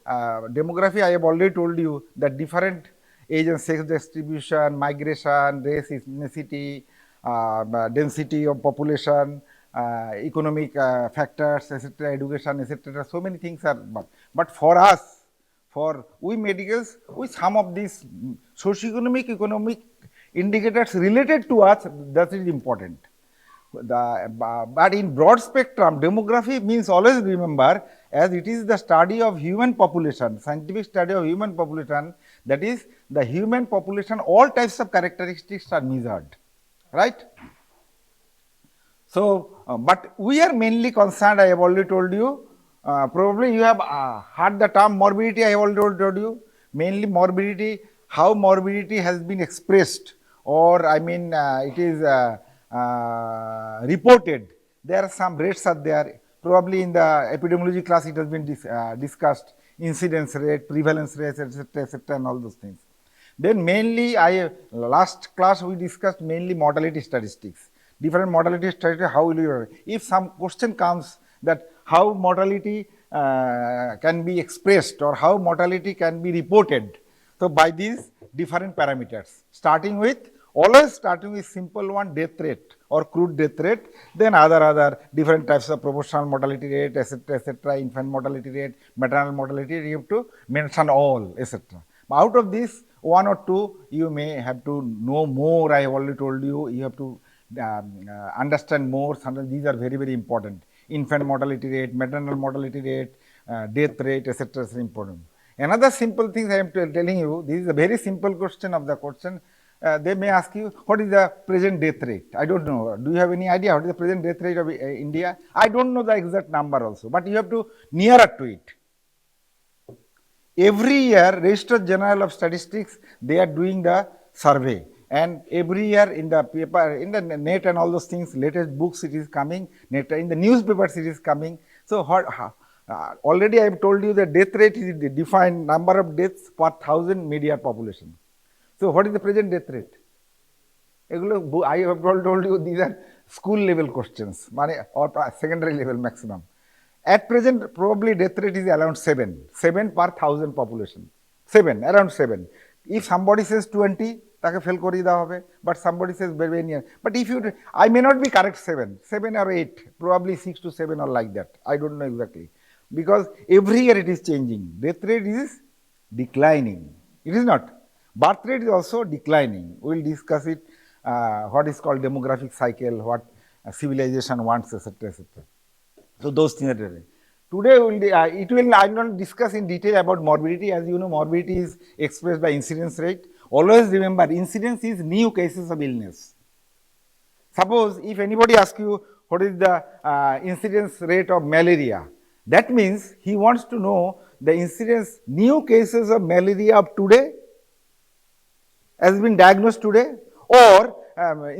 demography, I have already told you that different age and sex distribution, migration, race, ethnicity, density of population, economic factors, etc., education, etc. So many things are, but for us, for we medicals, with some of these socioeconomic, economic indicators related to us, that is important. But in broad spectrum, demography means, always remember, as it is the study of human population, scientific study of human population, that is the human population, all types of characteristics are measured, right? So, but we are mainly concerned, I have already told you, probably you have heard the term morbidity, I have already told you, mainly morbidity, how morbidity has been expressed, or I mean it is reported. There are some rates are there, probably in the epidemiology class it has been discussed, incidence rate, prevalence rate, etc., and all those things. Then mainly last class we discussed mainly mortality statistics, different mortality statistics, how will you, if some question comes that how mortality can be expressed or how mortality can be reported. So, by these different parameters, always starting with simple one, death rate or crude death rate, then other different types of proportional mortality rate, etc., infant mortality rate, maternal mortality rate, you have to mention all, etc. Out of this, one or two you may have to know more. I have already told you, you have to understand more. Sometimes these are very, very important. Infant mortality rate, maternal mortality rate, death rate, etc. is important. Another simple thing I am telling you, this is a very simple question of the question. They may ask you, what is the present death rate? I don't know. Do you have any idea what is the present death rate of India? I don't know the exact number also, but you have to nearer to it. Every year, Registrar General of Statistics, they are doing the survey, and every year in the paper, in the net and all those things, latest books it is coming, in the newspapers it is coming. So, already I have told you the death rate is the defined number of deaths per 1,000 media population. So, what is the present death rate? I have told you these are school level questions, or secondary level maximum. At present, probably death rate is around 7 per 1,000 population. 7, around 7. If somebody says 20, তাকে fail করিয়ে দেওয়া হবে, but somebody says very near. But if you, I may not be correct 7 or 8, probably 6 to 7 or like that. I don't know exactly. Because every year it is changing. Death rate is declining. It is not. Birth rate is also declining. We will discuss it, what is called demographic cycle, what civilization wants, etc., etc. So, those things are there. Today, I will not discuss in detail about morbidity. As you know, morbidity is expressed by incidence rate. Always remember, incidence is new cases of illness. Suppose, if anybody asks you, what is the incidence rate of malaria? That means, he wants to know the incidence, new cases of malaria of today, has been diagnosed today, or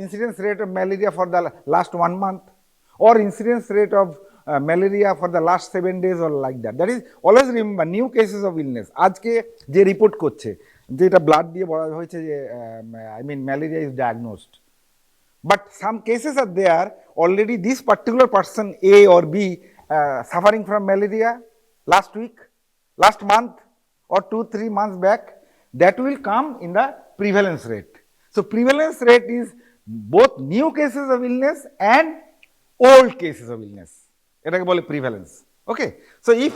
incidence rate of malaria for the last 1 month, or incidence rate of malaria for the last 7 days, or like that. That is, always remember, new cases of illness. আজকে যে report করছে, যেটা blood দিয়ে বলা হয়েছে যে I mean malaria is diagnosed. But some cases are there, already this particular person A or B suffering from malaria last week, last month, or 2-3 months back, that will come in the prevalence rate. So, prevalence rate is both new cases of illness and old cases of illness. এটাকে বলে prevalence. Okay. So, if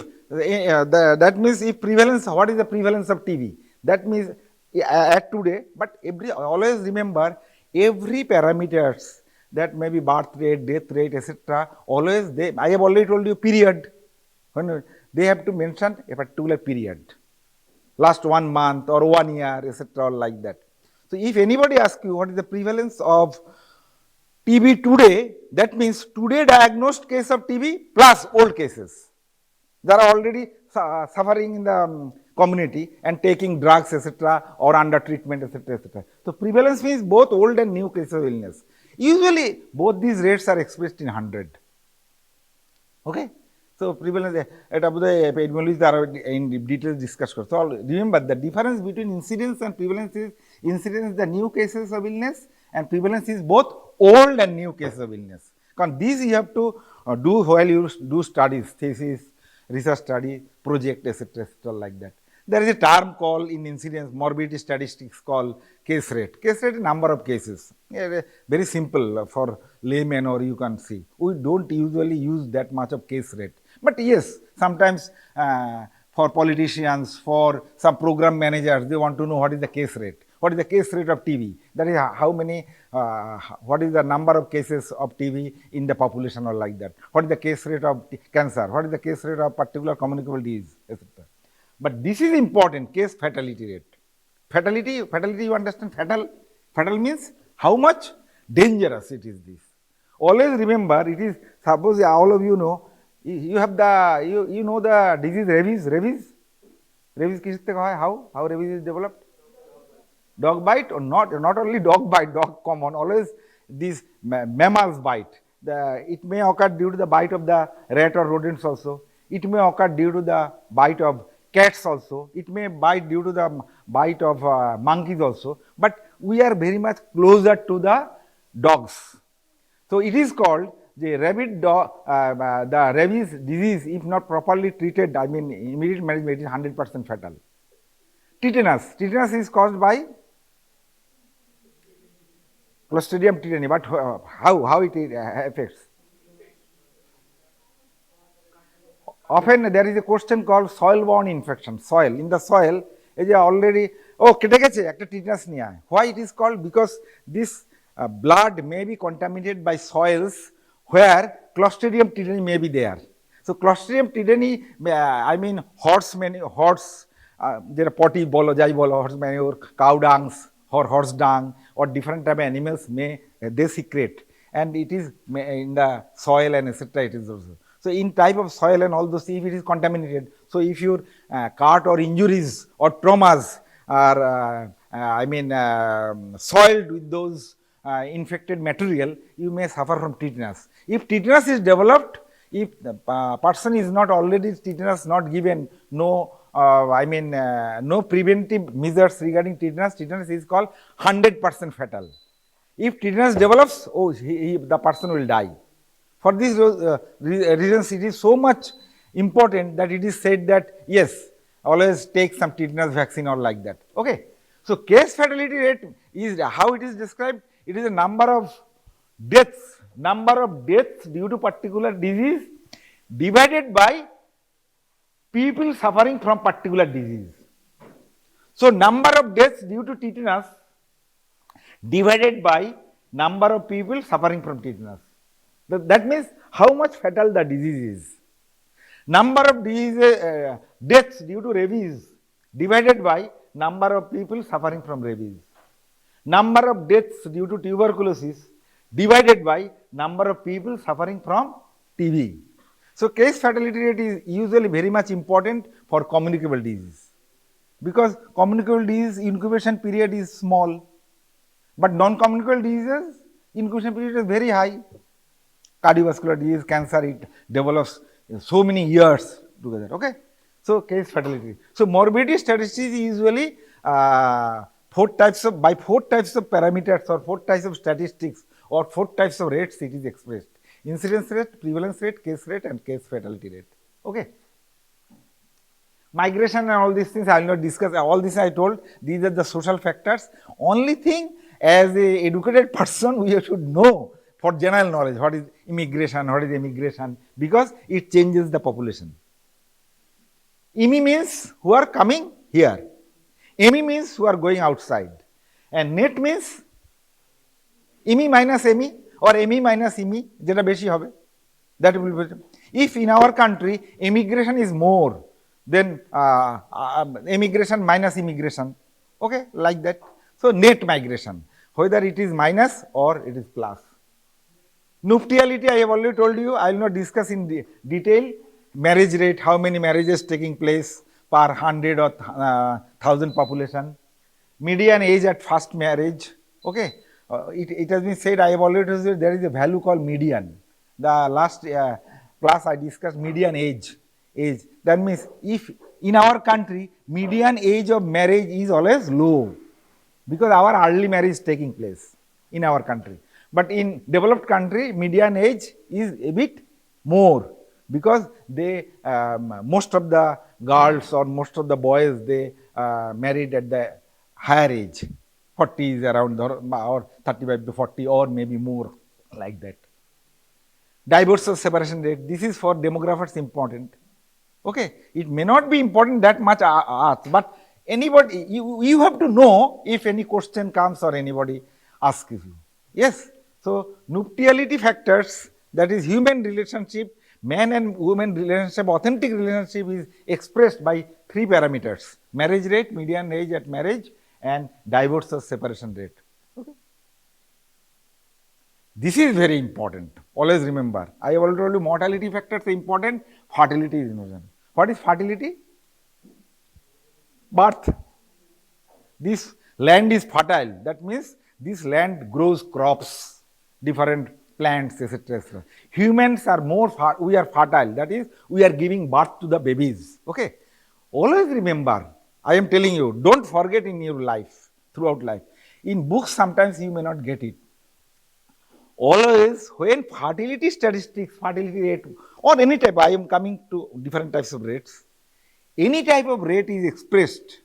that means if prevalence, what is the prevalence of TB? That means at today, but always remember, every parameters, that may be birth rate, death rate, etc., always I have already told you period. When they have to mention a particular period, last 1 month or 1 year, etc., or like that. So, if anybody asks you what is the prevalence of TB today, that means today diagnosed case of TB plus old cases that are already suffering in the community and taking drugs, etc., or under treatment, etc., etc. So, prevalence means both old and new cases of illness. Usually, both these rates are expressed in 100. Okay. So, prevalence, epidemiology in details discuss. So, remember the difference between incidence and prevalence is, incidence is the new cases of illness, and prevalence is both old and new cases of illness. Because these you have to do while you do studies, thesis, research study, project, etc., like that. There is a term called in incidence morbidity statistics called case rate. Case rate is number of cases. Yeah, very simple for layman, or you can see. We don't usually use that much of case rate. But yes, sometimes for politicians, for some program managers, they want to know what is the case rate. What is the case rate of TB? That is how many, what is the number of cases of TB in the population, or like that. What is the case rate of cancer? What is the case rate of particular communicable disease, etc. But this is important, case fatality rate. Fatality, you understand, fatal means how much dangerous it is this. Always remember, it is, suppose all of you know, you have the, you know the disease rabies किससे कहा है, how rabies is developed? Dog bite, or not only dog bite, dog common, always these mammals bite. It may occur due to the bite of the rat or rodents also. It may occur due to the bite of cats also. It may bite due to the bite of monkeys also. But we are very much closer to the dogs. So it is called the the rabies disease, if not properly treated, I mean immediate management, is 100% fatal. Tetanus is caused by Clostridium tetani, but how it affects? Often there is a question called soil-borne infection. Soil, in the soil, already, কেটে গেছে একটা tetanus নিয়ে আয়. Why it is called? Because this blood may be contaminated by soils where Clostridium tetani may be there. So Clostridium tetani, I mean horse যেটা পটি বলো, যাই বলো, horse manure, cow dungs, or horse dung, or different type of animals they secrete, and it is in the soil and etc. It is also. So in type of soil and all those, if it is contaminated, so if your cut or injuries or traumas are soiled with those infected material, you may suffer from tetanus. If tetanus is developed, if the person is not already tetanus not given, no preventive measures regarding tetanus is called 100% fatal. If tetanus develops, the person will die. For these reasons, it is so much important that it is said that yes, always take some tetanus vaccine or like that. Okay. So case fatality rate is how it is described. It is a number of deaths due to particular disease divided by people suffering from particular disease. So number of deaths due to tetanus divided by number of people suffering from tetanus. That means how much fatal the disease is. Number of deaths due to rabies divided by number of people suffering from rabies. Number of deaths due to tuberculosis divided by number of people suffering from TB. So case fatality rate is usually very much important for communicable disease, because communicable disease incubation period is small, but non-communicable diseases incubation period is very high. Cardiovascular disease, cancer, it develops in so many years together. Okay. So case fatality. So morbidity statistics is usually four types of parameters, or 4 types of statistics, or 4 types of rates it is expressed: incidence rate, prevalence rate, case rate, and case fatality rate. Okay. Migration and all these things I will not discuss. All this I told, these are the social factors. Only thing, as a educated person, we should know for general knowledge what is immigration, because it changes the population. Emi means who are coming here. Emi means who are going outside. And net means Emi minus Emi, or Emi minus Emi, jeta beshi hobe. That will be. If in our country immigration is more than immigration minus immigration, okay, like that. So net migration, whether it is minus or it is plus. Nuptiality, I have already told you, I will not discuss in detail. Marriage rate, how many marriages taking place per 100 or 1000 population. Median age at first marriage. Okay. It has been said, I have already told you, there is a value called median. The last class I discussed median age. That means if in our country, median age of marriage is always low, because our early marriage is taking place in our country. But in developed country, median age is a bit more. because they most of the girls or most of the boys, they married at the higher age, 40s around, or 35 to 40, or maybe more, like that. Divorce or separation rate, this is for demographers important. Okay, it may not be important that much asked, but anybody, you have to know if any question comes or anybody asks you. Yes, so nuptiality factors, that is human relationship, man and woman relationship, authentic relationship, is expressed by three parameters: marriage rate, median age at marriage, and divorce or separation rate. Okay. This is very important. Always remember, I have already told you mortality factors are important, fertility is important. What is fertility? Birth. This land is fertile. That means this land grows crops, different plants, etc. etc. Humans are we are fertile. That is, we are giving birth to the babies. Okay. Always remember, I am telling you, don't forget in your life, throughout life. In books, sometimes you may not get it. Always, when fertility statistics, fertility rate, or any type, I am coming to different types of rates, any type of rate is expressed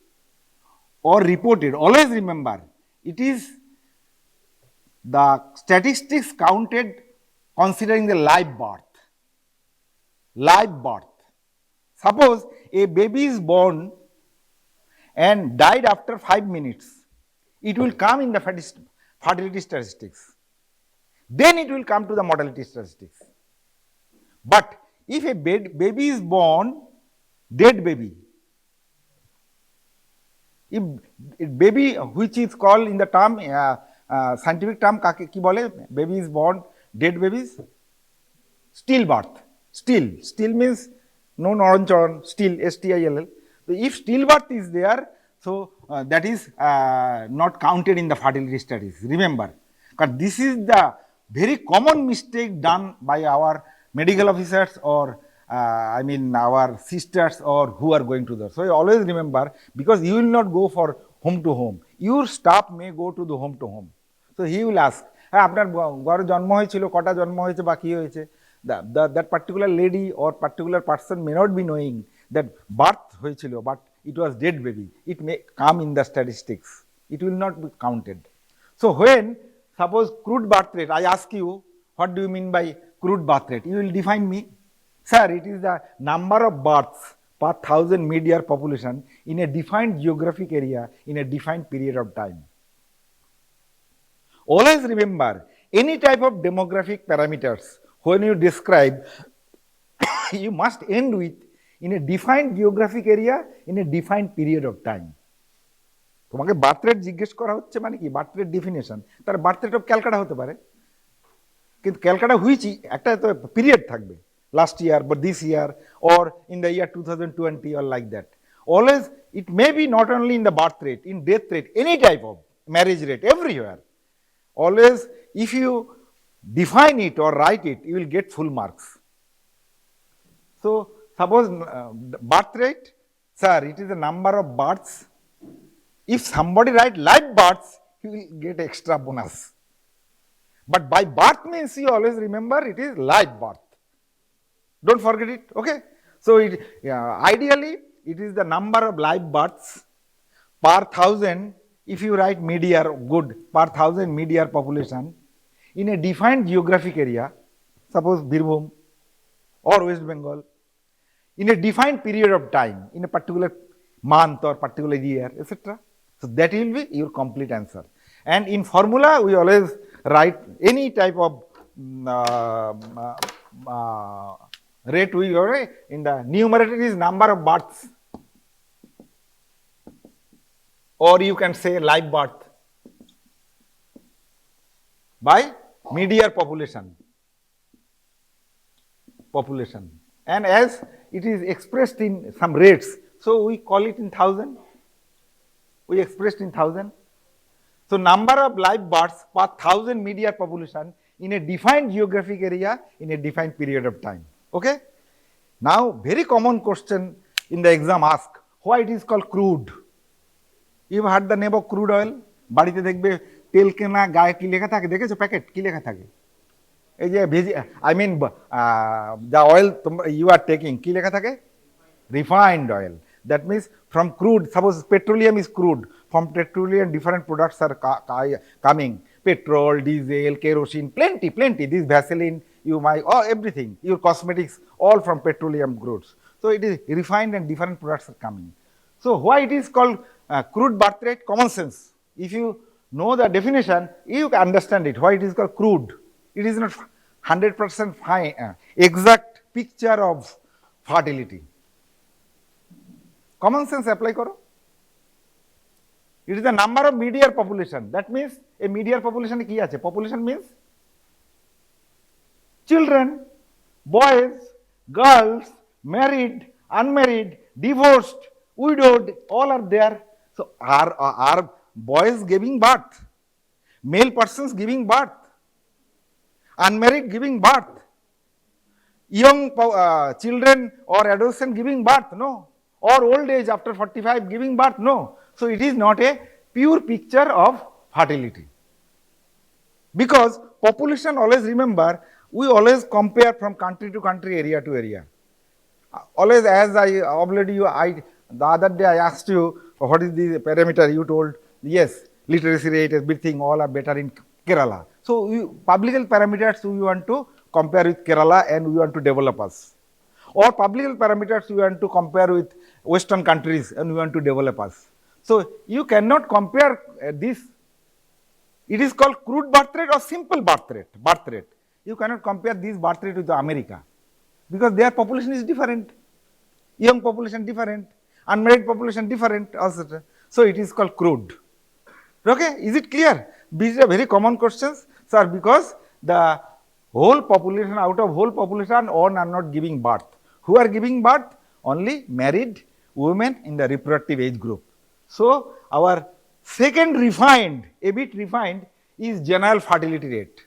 or reported, always remember, it is the statistics counted considering the live birth. Live birth. Suppose a baby is born and died after 5 minutes, it will come in the fertility statistics. Then it will come to the mortality statistics. But if a baby is born, dead baby, if baby, which is called in the term, scientific term, ki bole, baby is born, dead babies, stillbirth. Still means no noronchoron, still, STILL. So if stillbirth is there, so that is not counted in the fertility studies. Remember, because this is the very common mistake done by our medical officers, or I mean our sisters, or who are going to the. So always remember, because you will not go for home to home. Your staff may go to the home to home. So he will ask, আপনার ঘরে জন্ম হয়েছিল, কটা জন্ম হয়েছে বা কি হয়েছে? That particular lady or particular person may not be knowing that birth হয়েছিল, but it was dead baby. It may come in the statistics. It will not be counted. So when suppose crude birth rate, I ask you, what do you mean by crude birth rate? You will define me. Sir, it is the number of births per 1,000 mid-year population in a defined geographic area in a defined period of time. Always remember, any type of demographic parameters, when you describe, you must end with in a defined geographic area in a defined period of time. তোমাকে birth rate জিজ্ঞেস করা হচ্ছে মানে কি, birth rate definition, তার birth rate of Calcutta হতে পারে, কিন্তু ক্যালকাটা হুইচি একটা তো পিরিয়ড থাকবে, লাস্ট ইয়ার বা this year, or in the year 2020, or like that. Always, it may be not only in the birth rate, in death rate, any type of marriage rate, everywhere. Always, if you define it or write it, you will get full marks. So, suppose birth rate, sir, it is the number of births. If somebody write live births, he will get extra bonus. But by birth means, you always remember it is live birth. Don't forget it, okay? So, ideally, it is the number of live births per 1,000, if you write mid-year, good, per 1,000 mid-year population in a defined geographic area, suppose Birbhum or West Bengal, in a defined period of time, in a particular month or particular year, etc. So, that will be your complete answer. And in formula, we always write any type of rate we write in the numerator is number of births, or you can say live birth by mid-year population. And as it is expressed in some rates, so we call it in 1,000. We expressed in 1,000. So number of live births per 1,000 mid-year population in a defined geographic area in a defined period of time. Okay? Now, very common question in the exam ask, why it is called crude? You have heard the name of crude oil? বাড়িতে দেখবে তেল কেনা গায়ে কি লেখা থাকে, দেখেছো packet কি লেখা থাকে? এই যে I mean the oil you are taking কি লেখা থাকে? Refined oil. That means from crude, suppose petroleum is crude, from petroleum different products are coming, petrol, diesel, kerosene, plenty, this Vaseline, you might, oh, everything, your cosmetics, all from petroleum crudes. So it is refined and different products are coming. So why it is called crude birth rate? Common sense. If you know the definition, you can understand it, why it is called crude. It is not 100% fine, exact picture of fertility. Common sense apply karo. It is the number of mid-year population. That means a mid-year population ki ache? Population means children, boys, girls, married, unmarried, divorced, widowed, all are there. So are boys giving birth, male persons giving birth, unmarried giving birth, young children or adolescent giving birth? No. Or old age after 45 giving birth? No. So it is not a pure picture of fertility. Because population, always remember, we always compare from country to country, area to area. Always, as I already, the other day I asked you, what is the parameter? You told, yes, literacy rate, everything, all are better in Kerala. So public health parameters we want to compare with Kerala and we want to develop us. Or public health parameters we want to compare with Western countries and we want to develop us. So you cannot compare this. It is called crude birth rate or simple birth rate. You cannot compare this birth rate with America because their population is different. Young population different, unmarried population different, etc. So it is called crude. Okay, is it clear? These are very common questions, sir, because the whole population, out of whole population, all are not giving birth. Who are giving birth? Only married women in the reproductive age group. So our second refined, a bit refined, is general fertility rate.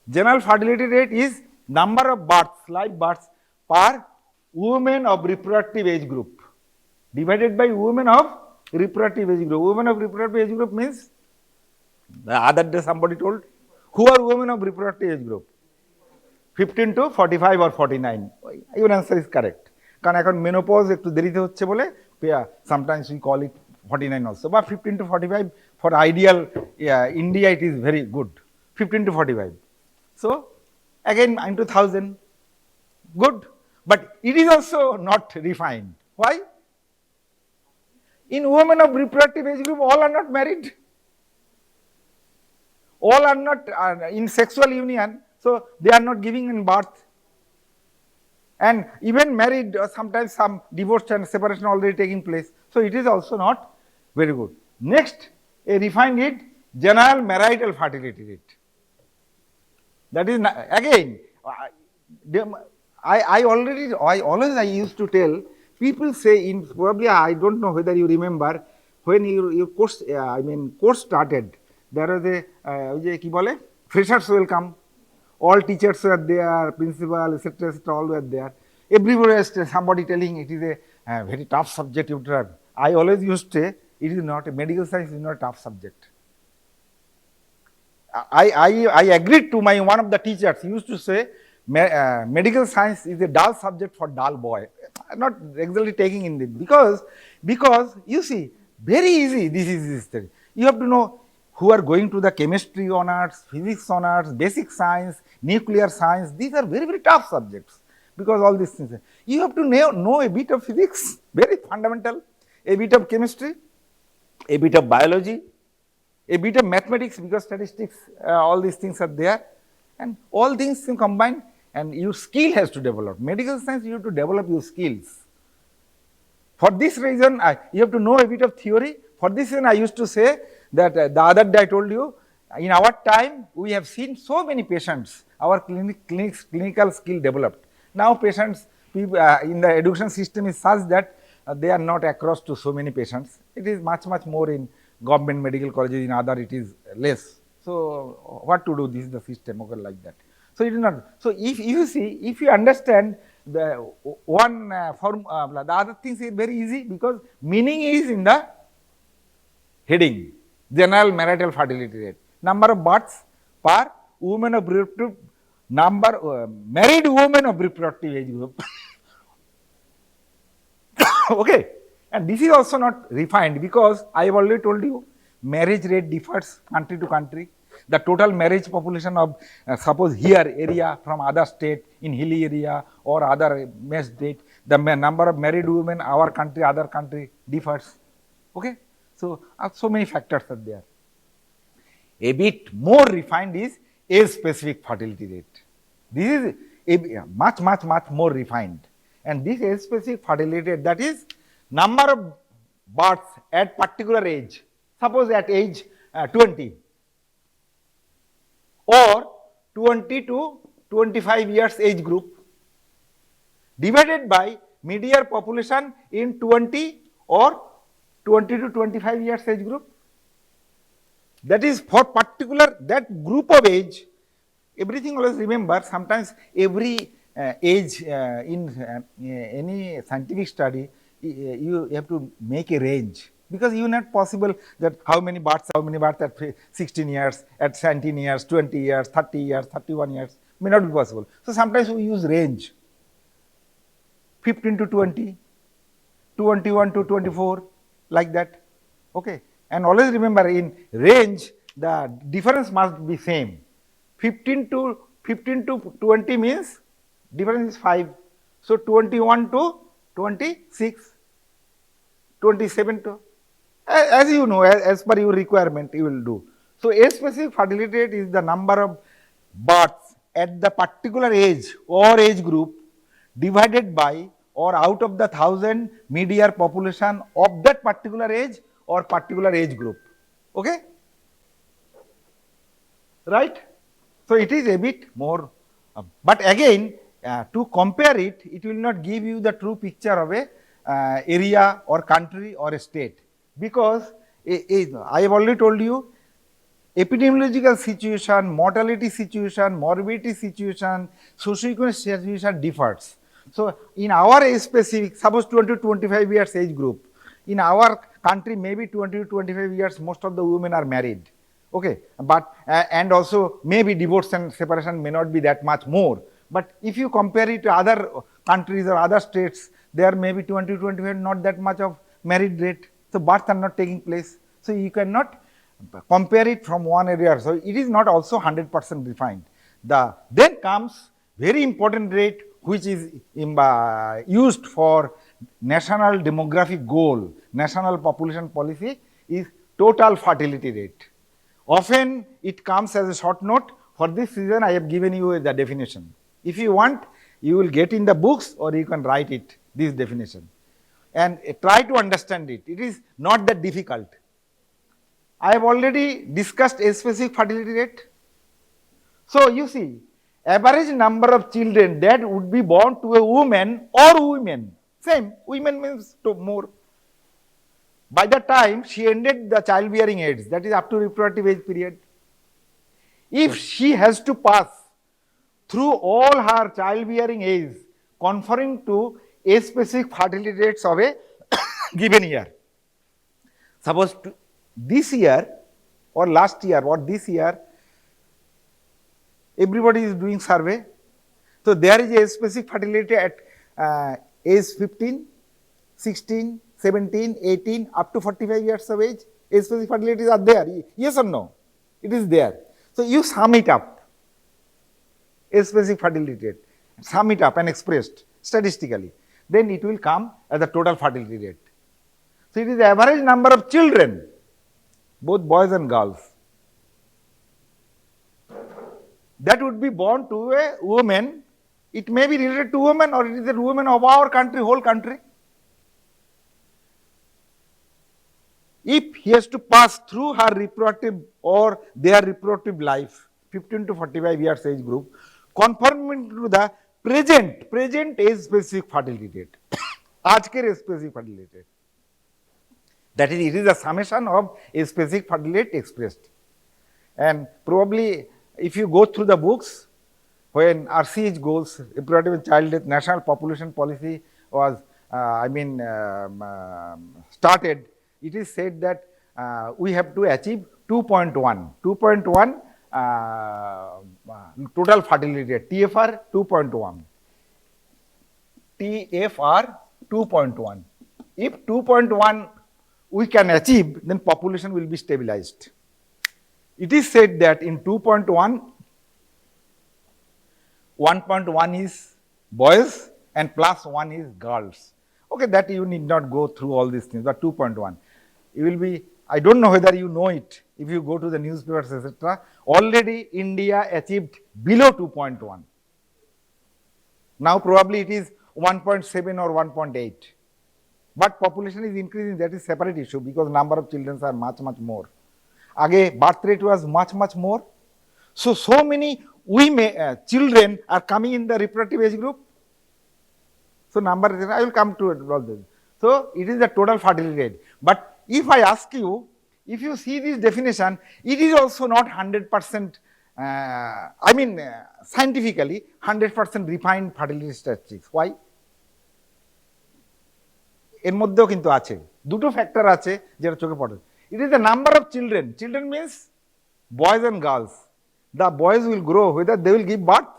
General fertility rate is number of births, live births per women of reproductive age group divided by women of reproductive age group. Women of reproductive age group means, the other day somebody told, who are women of reproductive age group? 15 to 45 or 49. Your answer is correct. কারণ এখন menopause একটু দেরিতে হচ্ছে বলে sometimes we call it 49 also, but 15 to 45 for ideal India it is very good, 15 to 45. So again into 1000, good, but it is also not refined. Why? In women of reproductive age group, all are not married, all are not in sexual union, so they are not giving in birth. And even married, sometimes some divorce and separation already taking place. So it is also not very good. Next, a refined rate, general marital fertility rate. That is again, I always used to tell people, say in probably, I don't know whether you remember, when your course, course started, there was a ki bole, freshers welcome. All teachers were there, principal, etc., all were there. Everybody was somebody telling it is a very tough subject you learn. I always used to say, it is not, medical science is not a tough subject. I agreed to one of the teachers, he used to say, medical science is a dull subject for dull boy. Not exactly taking in it, because you see, very easy, this is history. You have to know who are going to the chemistry honors, physics honors, basic science, nuclear science. These are very, very tough subjects because all these things. You have to know a bit of physics, very fundamental, a bit of chemistry, a bit of biology, a bit of mathematics because statistics, all these things are there, and all things combined, and your skill has to develop. Medical science, you have to develop your skills. For this reason, you have to know a bit of theory. For this reason, I used to say that the other day I told you, in our time, we have seen so many patients, our clinical skill developed. Now patients, in the education system is such that they are not across to so many patients. It is much, much more in government medical colleges, in other it is less. So what to do, this is the system, okay, like that. So it is not, so if you see, if you understand the one formula, the other things is very easy because meaning is in the heading, general marital fertility rate, number of births per women of reproductive number, married women of reproductive age group. Okay, and this is also not refined because I have already told you marriage rate differs country to country. The total marriage population of suppose here area from other state in hilly area or other mesh state, the number of married women our country other country differs. Okay, so so many factors are there. A bit more refined is age specific fertility rate. This is much more refined, and this age specific fertility rate, that is number of births at particular age, suppose at age 20 or 20 to 25 years age group, divided by median population in 20 or 20 to 25 years age group. That is for particular that group of age. Everything always remember, sometimes every age in any scientific study you have to make a range, because you not possible that how many births at 16 years, at 17 years, 20 years, 30 years, 31 years, may not be possible. So sometimes we use range, 15 to 20, 21 to 24, like that. Okay, and always remember in range the difference must be same. 15 to 20 means difference is 5. So 21 to 26, 27 to, as you know, as per your requirement you will do. So age specific fertility rate is the number of births at the particular age or age group divided by or out of the 1000 median population of that particular age or particular age group. Okay, right? So it is a bit more, but again to compare it, it will not give you the true picture of a area or country or a state, because I have already told you epidemiological situation, mortality situation, morbidity situation, socioeconomic situation differs. So in our age specific, suppose 20 to 25 years age group, in our country maybe 20 to 25 years most of the women are married. Okay, but and also maybe divorce and separation may not be that much more, but if you compare it to other countries or other states, there may be 20 to 25 not that much of married rate, so births are not taking place, so you cannot compare it from one area. So it is not also 100% refined. Then comes very important rate which is used for national demographic goal, national population policy, is total fertility rate. Often it comes as a short note. For this reason I have given you the definition. If you want, you will get in the books or you can write it, this definition, and try to understand it. It is not that difficult. I have already discussed a specific fertility rate. So you see, average number of children that would be born to a woman or women, same, women means to more, by the time she ended the childbearing age, that is up to reproductive age period. If she has to pass through all her childbearing age, conforming to a specific fertility rates of a given year. Suppose this year or last year or this year, everybody is doing survey. So there is a specific fertility at age 15, 16, 17, 18, up to 45 years of age. Age specific fertilities are there, yes or no? It is there. So you sum it up, age specific fertility rate, sum it up and expressed statistically, then it will come as the total fertility rate. So it is the average number of children, both boys and girls, that would be born to a woman. It may be related to women or it is a woman of our country, whole country. If he has to pass through her reproductive or their reproductive life, 15 to 45 years age group, conforming to the present age specific fertility rate, ajker age specific fertility rate. That is, it is a summation of a specific fertility rate expressed. And probably if you go through the books, when RCH goals, reproductive and child death, national population policy was started, it is said that we have to achieve 2.1. 2.1 total fertility rate, TFR 2.1. TFR 2.1. If 2.1 we can achieve, then population will be stabilized. It is said that in 2.1, 1.1 is boys and plus 1 is girls. Okay, that you need not go through all these things, but 2.1. You will be, I don't know whether you know it, if you go to the newspapers, etc. Already India achieved below 2.1. Now probably it is 1.7 or 1.8. But population is increasing, that is separate issue, because number of children are much more. Again, birth rate was much more. So many children are coming in the reproductive age group. So number, I will come to all this. So it is the total fertility rate. But if I ask you, if you see this definition, it is also not 100%, scientifically 100% refined fertility statistics. Why? এর মধ্যেও কিন্তু আছে দুটো factor আছে যেটা চোখে পড়ে। It is the number of children. Children means boys and girls. The boys will grow, whether they will give birth,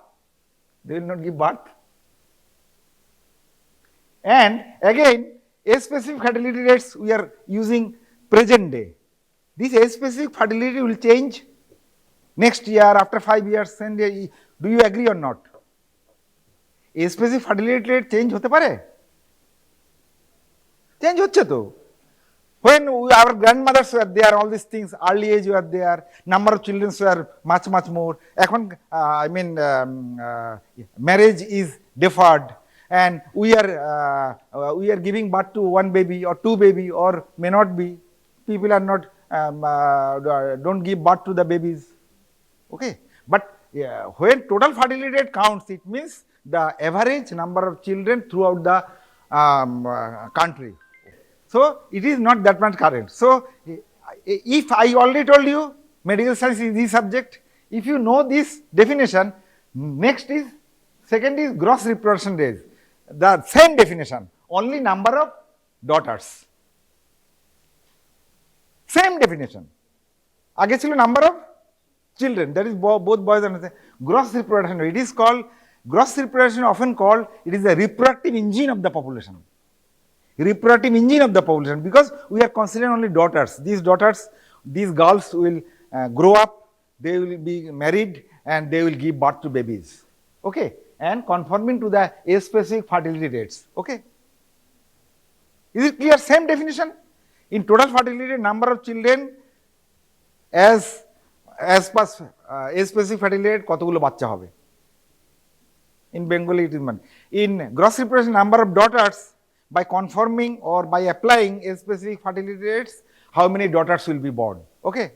they will not give birth. And again, A-specific fertility rates we are using present day. This A-specific fertility will change next year, after 5 years. And do you agree or not? A-specific fertility rate change hote pare? Change হচ্ছে তো। When our grandmothers were there, all these things, early age were there, number of children were much more. এখন marriage is deferred, and we are giving birth to 1 baby or 2 baby, or may not be. People are not don't give birth to the babies. Okay, but when total fertility rate counts, it means the average number of children throughout the country. So it is not that much current. So if I already told you medical science is the subject, if you know this definition, next is, second is gross reproduction days. The same definition, only number of daughters. Same definition. আগে ছিল number of children, that is both boys and girls. Gross reproduction, it is called, gross reproduction often called, it is the reproductive engine of the population. Reproductive engine of the population, because we are considering only daughters. These daughters, these girls will grow up, they will be married, and they will give birth to babies. Okay, and conforming to the A-specific fertility rates. Okay, is it clear? Same definition. In total fertility rate, number of children as per A-specific fertility rate, কতগুলো বাচ্চা হবে? In Bengali it is one. In gross reproduction, number of daughters, by conforming or by applying A-specific fertility rates, how many daughters will be born? Okay,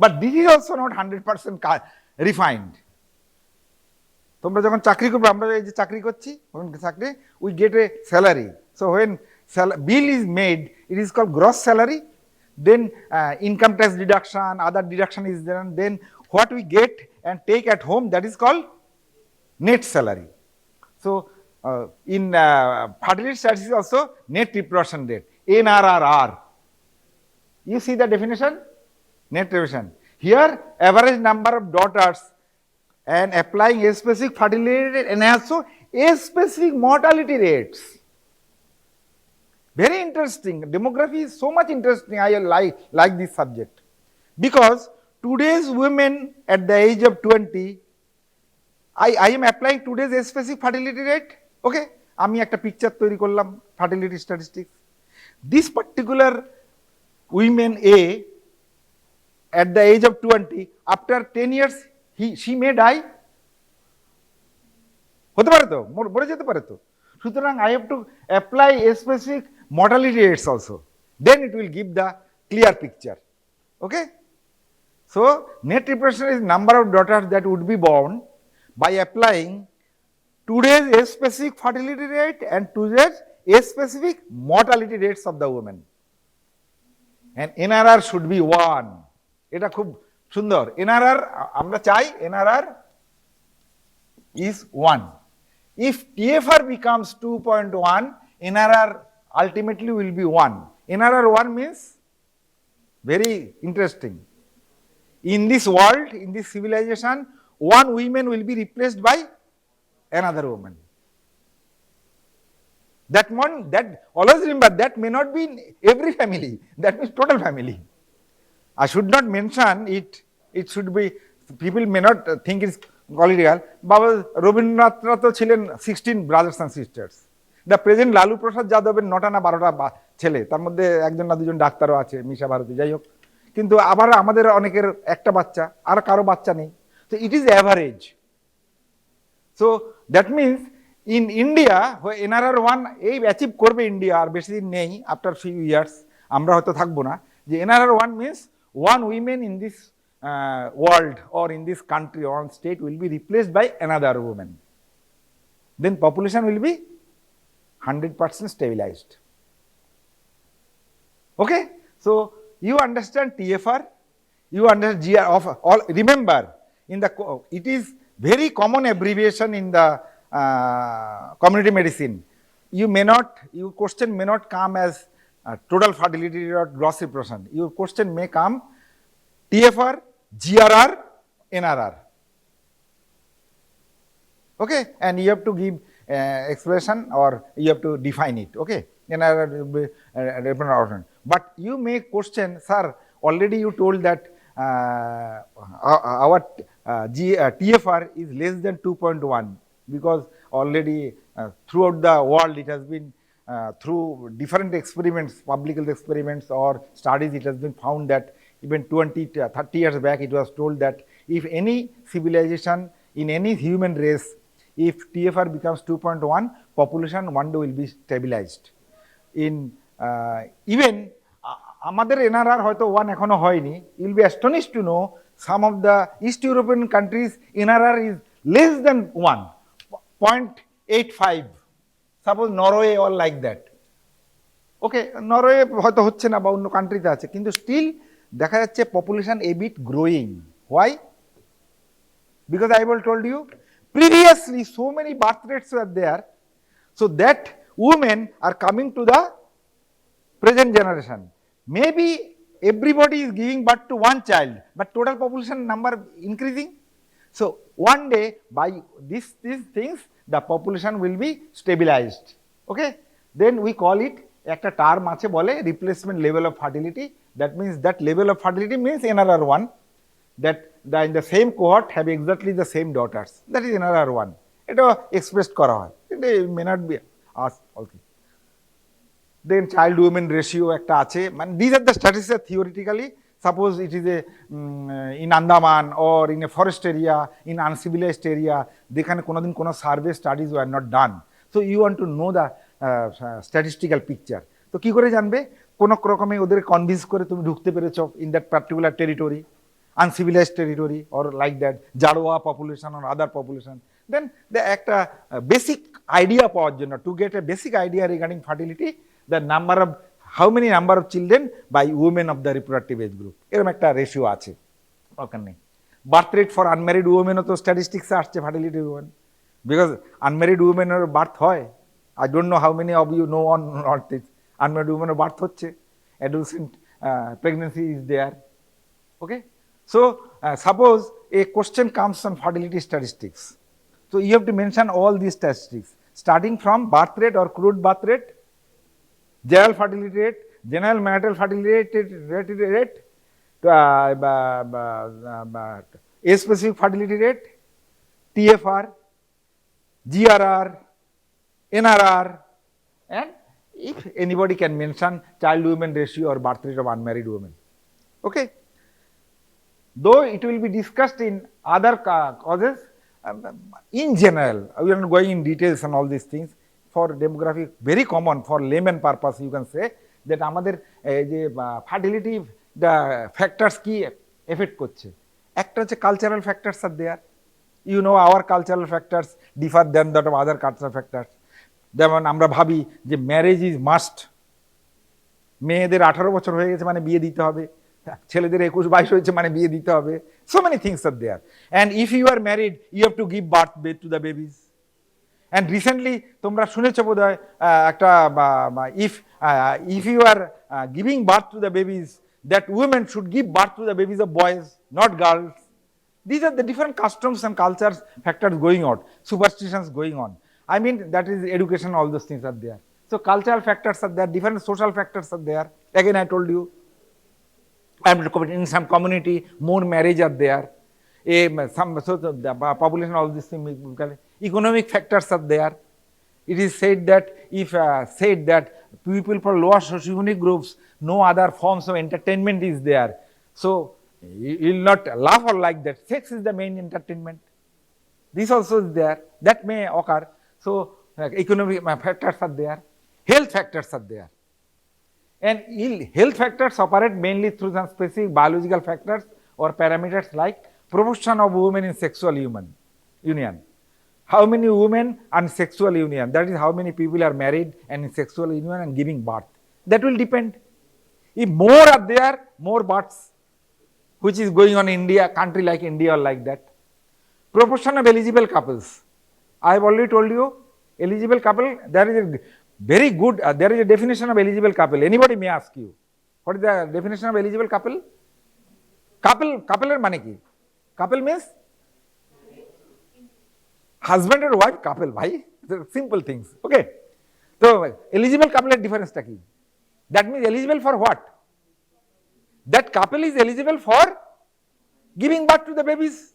but this is also not 100% refined. তোমরা যখন চাকরি করবে, আমরা এই যে চাকরি করছি, চাকরি, we get a salary. So when bill is made, it is called gross salary. Then income tax deduction, other deduction is there, and then what we get and take at home, that is called net salary. So in fertility statistics also, net reproduction rate, NRRR. You see the definition? Net reproduction. Here, average number of daughters, and applying A-specific fertility rate, and also A-specific mortality rates. Very interesting. Demography is so much interesting. I like this subject, because today's women at the age of 20, I am applying today's A-specific fertility rate. Okay, আমি একটা picture তৈরি করলাম fertility statistics. This particular women A at the age of 20, after 10 years she may die. হতে পারে তো, মরে যেতে পারে তো। সুতরাং I have to apply A-specific mortality rates also. Then it will give the clear picture. Okay, so net reproduction is number of daughters that would be born by applying today's A-specific fertility rate and today's A-specific mortality rates of the women. And NRR should be 1. এটা খুব সুন্দর। NRR আমরা চাই NRR is 1. If TFR becomes 2.1, NRR ultimately will be 1. NRR 1 means very interesting. In this world, in this civilization, one woman will be replaced by another woman. That always remember, that may not be in every family, that means total family. I should not mention it, it should be, people may not think it's political. Baba Rabindranath to ছিলেন 16 brothers and sisters. The present Lalu প্রসাদ যাদবের 9টা না 12টা ছেলে, তার মধ্যে একজন না দুজন ডাক্তারও আছে, মিশা ভারতী, যাই হোক। কিন্তু আবার আমাদের অনেকের একটা বাচ্চা, আর কারো বাচ্চা নেই। So it is average. So that means in India, NRR1 এই অ্যাচিভ করবে ইন্ডিয়া, আর বেশি দিন নেই, আফটার ফিউ ইয়ার্স আমরা হয়তো থাকবো না, যে NRR1 means one woman in this world or in this country or state will be replaced by another woman. Then population will be 100% stabilized. Okay, so you understand TFR, you understand GR of all. Remember, in the it is very common abbreviation in the community medicine. You may not, your question may not come as total fertility or gross reproduction. Your question may come TFR, GRR, NRR. Okay, and you have to give expression or you have to define it. Okay, NRR will be different. But you may question, sir, already you told that our TFR is less than 2.1, because already throughout the world it has been through different experiments, public health experiments or studies, it has been found that even 20-30 years back it was told that if any civilization in any human race, if TFR becomes 2.1, population one day will be stabilized. In even আমাদের NRR হয়তো 1 এখনো হয়নি, you will be astonished to know some of the East European countries NRR is less than 1, 0.85. Suppose Norway or like that. Okay, Norway হয়তো হচ্ছে না বা অন্য কান্ট্রিতে আছে, কিন্তু স্টিল দেখা যাচ্ছে population a bit growing. Why? Because I will told you previously so many birth rates were there, so that women are coming to the present generation. Maybe everybody is giving birth to one child, but total population number increasing. So one day by these things the population will be stabilized. Okay, then we call it, একটা term আছে বলে replacement level of fertility. That means that level of fertility means NRR1, that in the same cohort have exactly the same daughters. That is NRR1. এটা expressed করা হয়, it may not be asked also. Then child women ratio একটা আছে, মানে these are the statistics theoretically. Suppose it is a in Andaman or in a forest area, in uncivilized area, যেখানে কোনোদিন কোনো survey studies were not done. So you want to know the statistical picture. তো কি করে জানবে? কোনো রকমে ওদের কনভিন্স করে তুমি ঢুকতে পেরেছো in that particular territory, uncivilized territory or like that, Jarawa population or other population. Then the একটা basic idea পাওয়ার জন্য, to get a basic idea regarding fertility, the number of how many number of children by women of the reproductive age group, এরকম একটা ratio আছে, দরকার নেই। Birth rate for unmarried উমেনও তো স্ট্যাটিস্টিক্সে আসছে, ফার্টিলিটি উমেন, বিকজ আনম্যারিড উমেনের বার্থ হয়। I don't know how many of you know on not this, unmarried উমেনের বার্থ হচ্ছে, adolescent pregnancy is there. Okay, so suppose a question comes on fertility statistics, so you have to mention all these statistics starting from birth rate or crude birth rate, general fertility rate, general marital fertility rate, age specific fertility rate, TFR, GRR, NRR, and if anybody can mention child women ratio or birth rate of unmarried women. Okay, though it will be discussed in other causes, in general we are not going in details on all these things. For demography, very common for layman purpose, you can say that আমাদের যে fertility the factors কি effect করছে, একটা হচ্ছে cultural factors R there, you know our cultural factors differ than that of other cultural factors. যেমন আমরা ভাবি যে ম্যারেজ ইজ মাস্ট, মেয়েদের 18 বছর হয়ে গেছে মানে বিয়ে দিতে হবে, ছেলেদের 21-22 হয়েছে মানে বিয়ে দিতে হবে, so many things are there, and if you are married you have to give birth to the babies. And recently তোমরা শুনেছো বোধহয় একটা if you are giving birth to the babies, that women should give birth to the babies of boys, not girls. These are the different customs and cultures factors going on, superstitions going on. I mean, that is education, all those things are there. So cultural factors are there, different social factors are there. Again, I told you, in some community, more marriage are there. So the population, all these things, economic factors are there. It is said that if people for lower socioeconomic groups, no other forms of entertainment is there. So you will not laugh or like that. Sex is the main entertainment. This also is there. That may occur. So economic factors are there. Health factors are there. And health factors operate mainly through some specific biological factors or parameters like proportion of women in sexual union. How many women and sexual union, that is how many people are married and in sexual union and giving birth. That will depend. If more are there, more births, which is going on in India, country like India or like that. Proportion of eligible couples. I have already told you, eligible couple, there is a very good, there is a definition of eligible couple. Anybody may ask you, what is the definition of eligible couple? Couple er mane ki? Couple means husband or wife couple, bhai. Simple things. Okay. So eligible couple er difference ta ki? That means eligible for what? That couple is eligible for giving birth to the babies.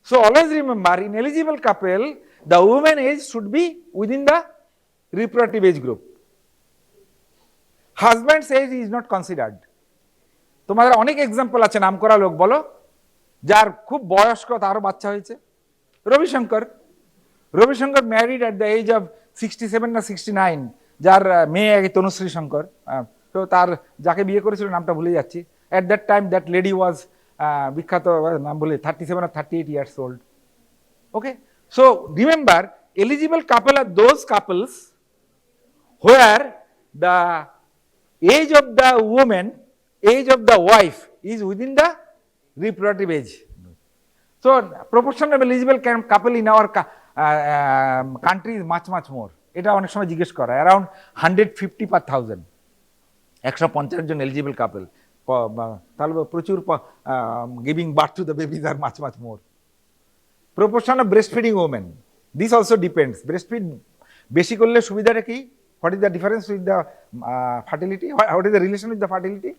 So always remember, in eligible couple, the woman age should be within the reproductive age group. Husband's age is not considered. তোমাদের অনেক example আছে নাম করা লোক বলো যার খুব বয়স্ক তারও বাচ্চা হয়েছে Ravishankar married at the age of 67 না 69 যার মেয়ে তনুশ্রী শঙ্কর তো তার যাকে বিয়ে করেছিল নামটা ভুলে যাচ্ছি at that time that lady ওয়াজ বিখ্যাত নাম বলে 37 or 38 years old. Okay, so remember eligible couple are those couples where the age of the woman, age of the wife is within the reproductive age. So proportion of eligible couple in our country is much more. এটা অনেক সময় জিজ্ঞেস করা around 150 per 1000 150 জন eligible couple তাহলে প্রচুর giving birth to the babies are much more. Proportion of breastfeeding women, this also depends. Breastfeed বেশি করলে সুবিধাটা কি? What is the difference with the fertility? What is the relation with the fertility?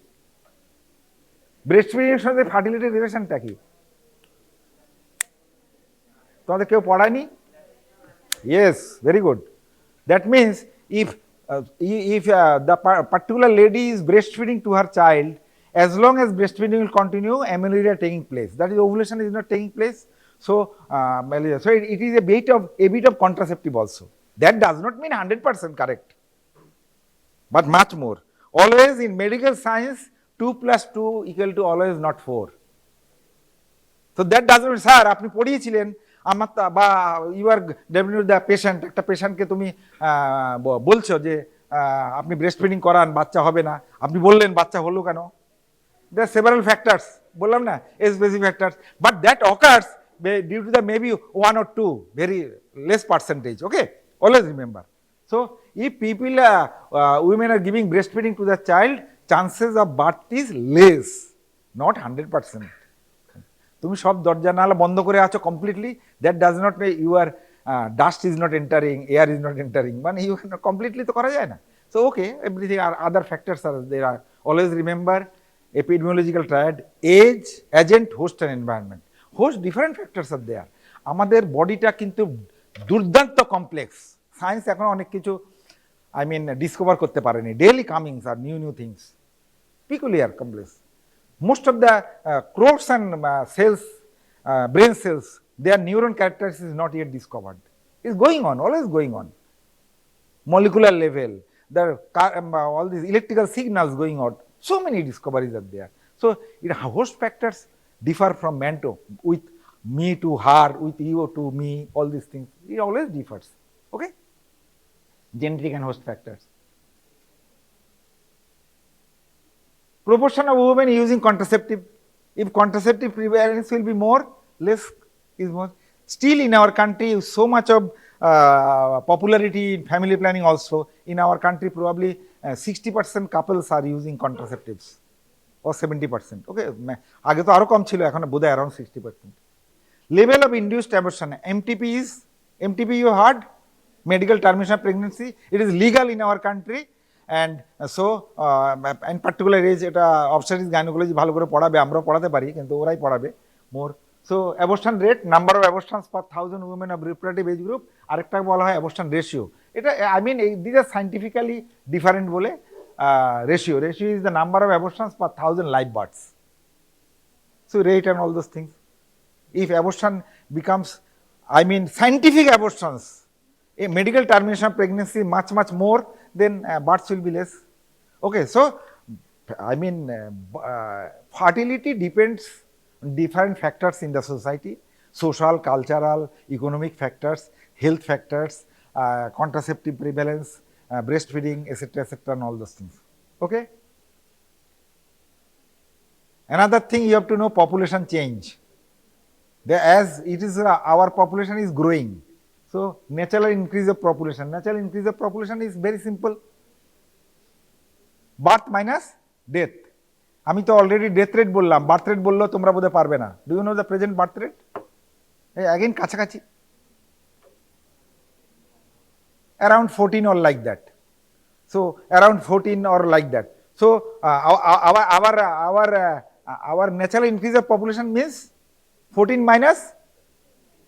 Breastfeeding এর সাথে fertility রিলেশনটা কি? তোমাদের কেউ পড়ায়নি? Yes, very good. That means if the particular lady is breastfeeding to her child, as long as breastfeeding will continue, amenorrhea taking place. That is, ovulation is not taking place. So, it is a bit of contraceptive also. That does not mean 100% correct, but much more. Always in medical science, 2 plus 2 equal to always not 4. So that doesn't mean, sir, আপনি পড়িয়েছিলেন আমার বা you are definitely the patient, একটা পেশেন্টকে তুমি বলছো যে আপনি ব্রেস্ট ফিডিং করান, বাচ্চা হবে না, আপনি বললেন বাচ্চা হলো কেন? There are several factors, বললাম না, specific factors, but that occurs due to the maybe 1 or 2, very less percentage. Okay, always remember. So if people women are giving breastfeeding to the child, chances of birth is less, not 100%. তুমি সব দরজা নালা বন্ধ করে আছো completely, that does not may your dust is not entering, air is not entering, মানে you completely তো করা যায় না। So okay, everything are other factors R there are. Always remember epidemiological triad, age, agent, host and environment. Host different factors R there. আমাদের বডিটা কিন্তু দুর্দান্ত complex, science এখন অনেক কিছু ডিসকভার করতে পারেনি। ডেইলি কামিংস আর new things, peculiar complex. Most of the crores and cells, brain cells, their neuron characteristics is not yet discovered. It's going on, always going on. Molecular level, all these electrical signals going out, so many discoveries are there. So host factors differ from man to, with me to her, with you to me, all these things. It always differs. Okay? Genetic and host factors. Proportion of women using contraceptive. If contraceptive prevalence will be more, less is more. Still in our country, so much of popularity in family planning also. In our country, probably 60% couples are using contraceptives. or 70%. Okay, আগে তো আরো কম ছিল, এখন বোধহয় around 60%. Level of induced abortion, MTP you heard, medical termination of pregnancy. It is legal in our country, and so in particular age এটা obstetrics gynecology ভালো করে পড়াবে, আমরাও পড়াতে পারি কিন্তু ওরাই পড়াবে more. So abortion rate, number of abortions per 1000 women of reproductive age group, আরেকটা বলা হয় অ্যাবর্শন রেশিও। এটা I mean this are scientifically different বলে ratio is the number of abortions per 1000 live births. So rate and all those things. If abortion becomes, I mean scientific abortions, a medical termination of pregnancy much more, then births will be less. Okay, so I mean fertility depends on different factors in the society: social, cultural, economic factors, health factors, contraceptive prevalence, breastfeeding, etc., and all those things. Okay. Another thing you have to know: population change. As it is our population is growing, so natural increase of population is very simple: birth minus death. আমি তো already death rate বললাম, birth rate বললেও তোমরা বোধহয় পারবে না। Do you know the present birth rate? Again কাছাকাছি, around 14 or like that. So around 14 or like that. So our natural increase of population means 14 minus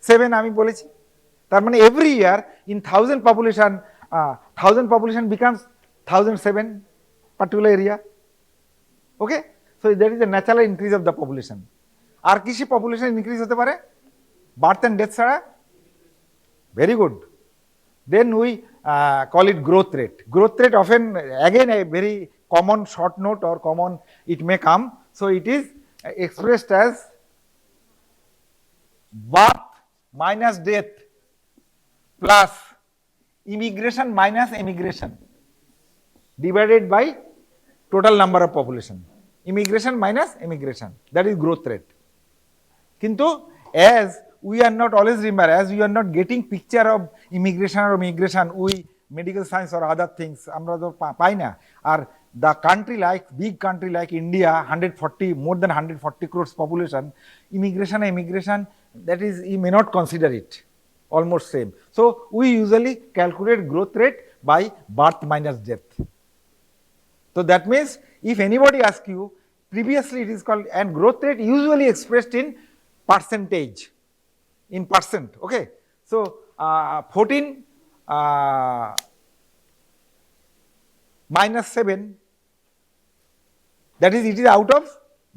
7 আমি বলেছি। তার মানে every year in 1000 population becomes 1007 particular area. Okay, so that is the natural increase of the population. আর কিসে population increase হতে পারে? Birth and death ছাড়া? Very good. Then we call it growth rate. Growth rate often, again a very common short note or common it may come. So it is expressed as birth minus death plus immigration minus emigration divided by total number of population. Immigration minus emigration, that is growth rate. Kintu as we are not always remember, as we are not getting picture of immigration or migration, we medical science or other things আমরা তো পাই না। আর the country like big country like India, 140 more than 140 crores population, immigration that is you may not consider it, almost same. So we usually calculate growth rate by birth minus death. So that means if anybody asks you, previously it is called, and growth rate usually expressed in percentage, in percent. Okay, so 14 minus 7, that is it is out of,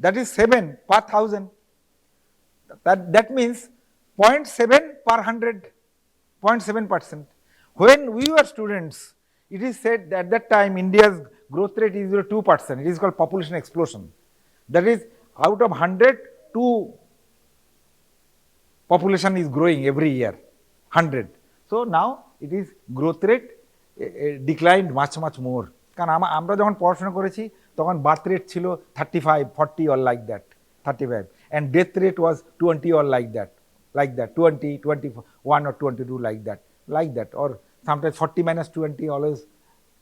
that is 7 per 1000. That means 0.7 per 100, 0.7%. When we were students, it is said that at that time India's growth rate is 2%. It is called population explosion. That is out of 100, 2 population is growing every year, 100. So now it is growth rate declined much more. কারণ আমরা যখন পড়াশোনা করেছি তখন birth rate ছিল 35, 40 or like that, 35, and death rate was 20 or like that, 20, 21 or 22 like that, or sometimes 40 minus 20 always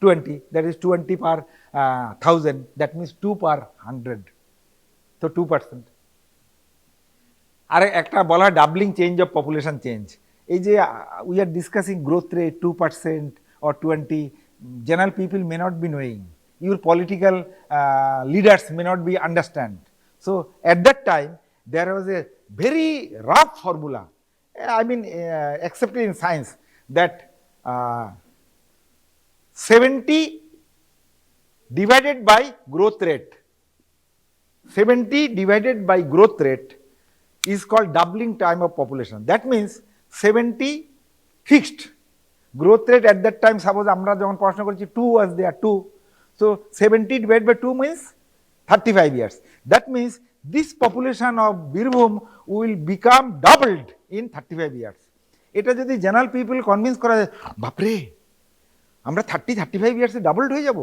20, that is 20 per 1000, that means 2 per 100, so 2%. আর একটা বলা হয় doubling change of population change. এই যে we are discussing growth rate 2% or 20, general people may not be knowing, your political leaders may not be understand. So at that time there was a very rough formula, I mean accepted in science, that 70 divided by growth rate, 70 divided by growth rate is called doubling time of population. That means 70 fixed growth rate at that time. Suppose আমরা যখন পড়াশোনা করেছি 2 was there, 2, so 70 divided by 2 means 35 years. That means this population of Birbhum will become doubled in 35 years. এটা যদি general people convince করা যায়, বাপরে আমরা 35 ইয়ার্সে ডাবলড হয়ে যাব।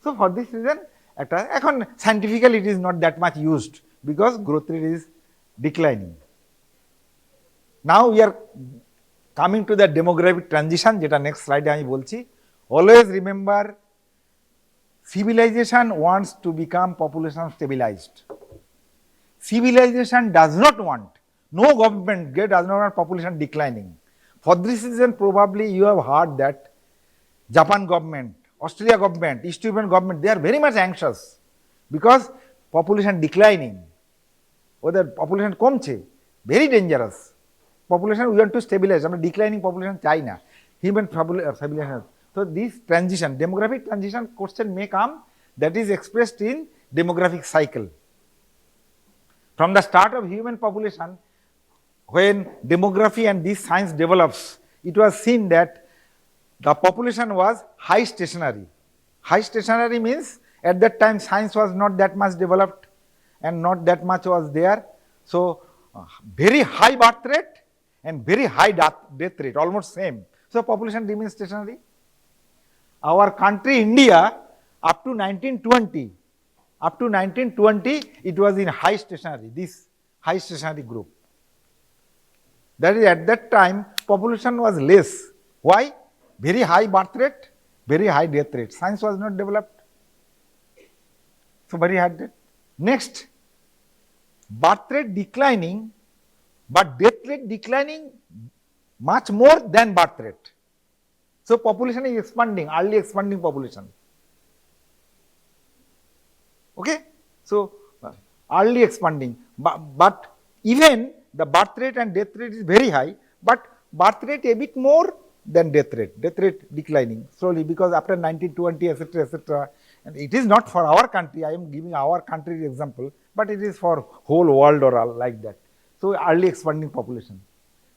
সো ফর দিস রিজন একটা, এখন scientifically it is not that much used because growth rate is declining. Now we are coming to the demographic transition, যেটা নেক্সট স্লাইডে আমি বলছি। Always remember civilization wants to become population stabilized. Civilization does not want, no government does not want population declining. For this reason, probably you have heard that Japan government, Australia government, East European government, they are very much anxious because population declining. Whether population কমছে, very dangerous. Population we want to stabilize, আমরা declining population চাই না, human population. So this transition, demographic transition question may come, that is expressed in demographic cycle. From the start of human population, when demography and this science develops, it was seen that the population was high stationary. High stationary means at that time science was not that much developed and not that much was there. So very high birth rate and very high death rate, almost same. So population remains stationary. Our country India up to 1920, it was in high stationary, this high stationary group. That is, at that time population was less. Why? Very high birth rate, very high death rate. Science was not developed. So very high death. Next, birth rate declining, but death rate declining much more than birth rate. So population is expanding, early expanding population. Okay, so early expanding, but even the birth rate and death rate is very high, but birth rate a bit more than death rate declining slowly, because after 1920 etc etc, and it is not for our country, I am giving our country's example, but it is for whole world or all like that. So early expanding population,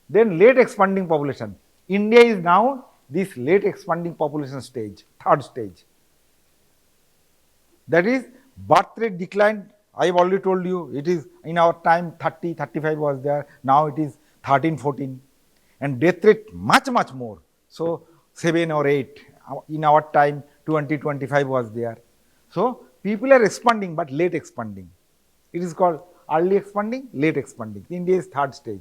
then late expanding population. India is now this late expanding population stage, third stage. That is, birth rate declined, I have already told you, it is in our time 30, 35 was there, now it is 13, 14, and death rate much more. So 7 or 8, in our time 20, 25 was there. So people are expanding but late expanding. It is called early expanding, late expanding. India is third stage.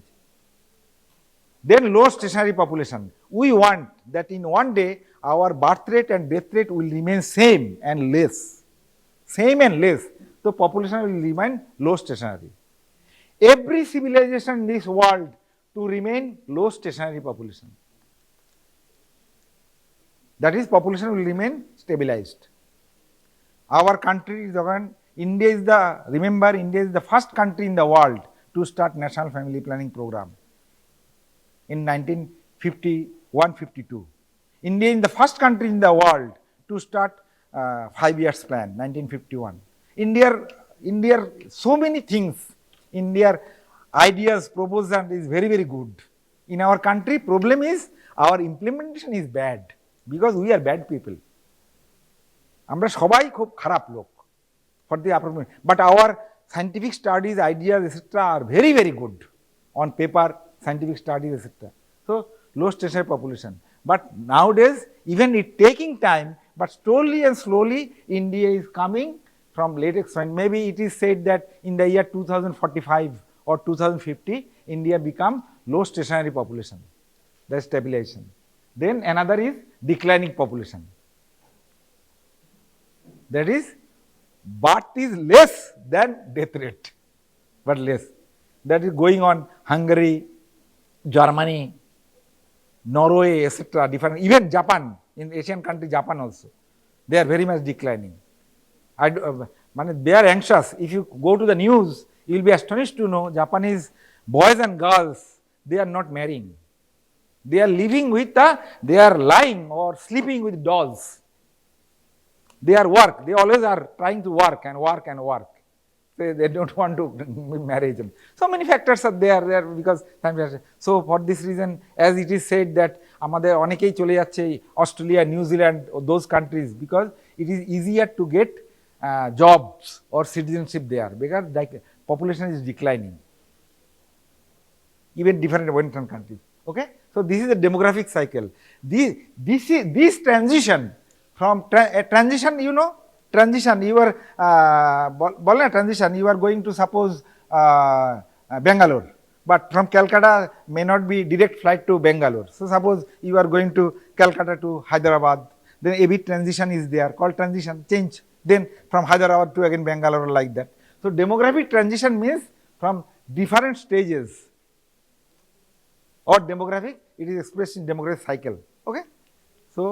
Then low stationary population. We want that in one day our birth rate and death rate will remain same and less. Same and less. So population will remain low stationary. Every civilization in this world to remain low stationary population. That is, population will remain stabilized. Our country is the one, India is the, remember, India is the first country in the world to start National Family Planning Program in 1951-52. India is the first country in the world to start 5 years plan, 1951. India, so many things, India ideas, proposal is very good. In our country, problem is our implementation is bad, because we are bad people. আমরা সবাই খুব খারাপ লোক for the upper, but our scientific studies, ideas, etc. are very good on paper, scientific studies, etc. So low stationary population. But nowadays, even it taking time, but slowly and slowly, India is coming from late expanding. Maybe it is said that in the year 2045 or 2050, India become low stationary population. That is stabilization. Then another is declining population. That is, birth is less than death rate, but less. That is going on Hungary, Germany, Norway, etc. different, even Japan, in Asian country, Japan also, they are very much declining. They are anxious. If you go to the news, you will be astonished to know Japanese boys and girls, they are not marrying. They are living with they are lying or sleeping with dolls. They are work. They always are trying to work and work and work. They don't want to marry them. So many factors are there because so for this reason, as it is said that আমাদের অনেকেই চলে যাচ্ছে Australia, New Zealand, those countries, because it is easier to get jobs or citizenship there, because population is declining. Even different Western countries. Okay, so this is the demographic cycle. This transition from transition, you know, transition, you are transition, you are going to suppose Bangalore, but from Calcutta may not be direct flight to Bangalore. So suppose you are going to Calcutta to Hyderabad, then a bit transition is there called transition change, then from Hyderabad to again Bangalore, like that. So demographic transition means from different stages, or demographic, it is expressed in demographic cycle. Okay, so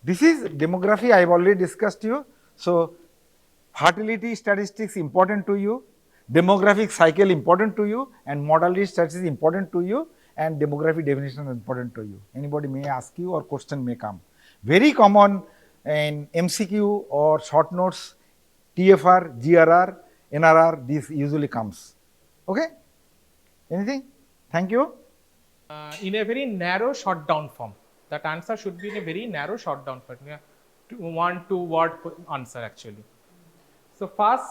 this is demography. I have already discussed you. So fertility statistics important to you, demographic cycle important to you, and mortality statistics important to you, and demography definition is important to you. Anybody may ask you or question may come. Very common in MCQ or short notes, TFR, GRR, NRR, this usually comes. Okay? Anything? Thank you. In a very narrow short down form. That answer should be in a very narrow short down form. Yeah. 1-2 word answer actually. So first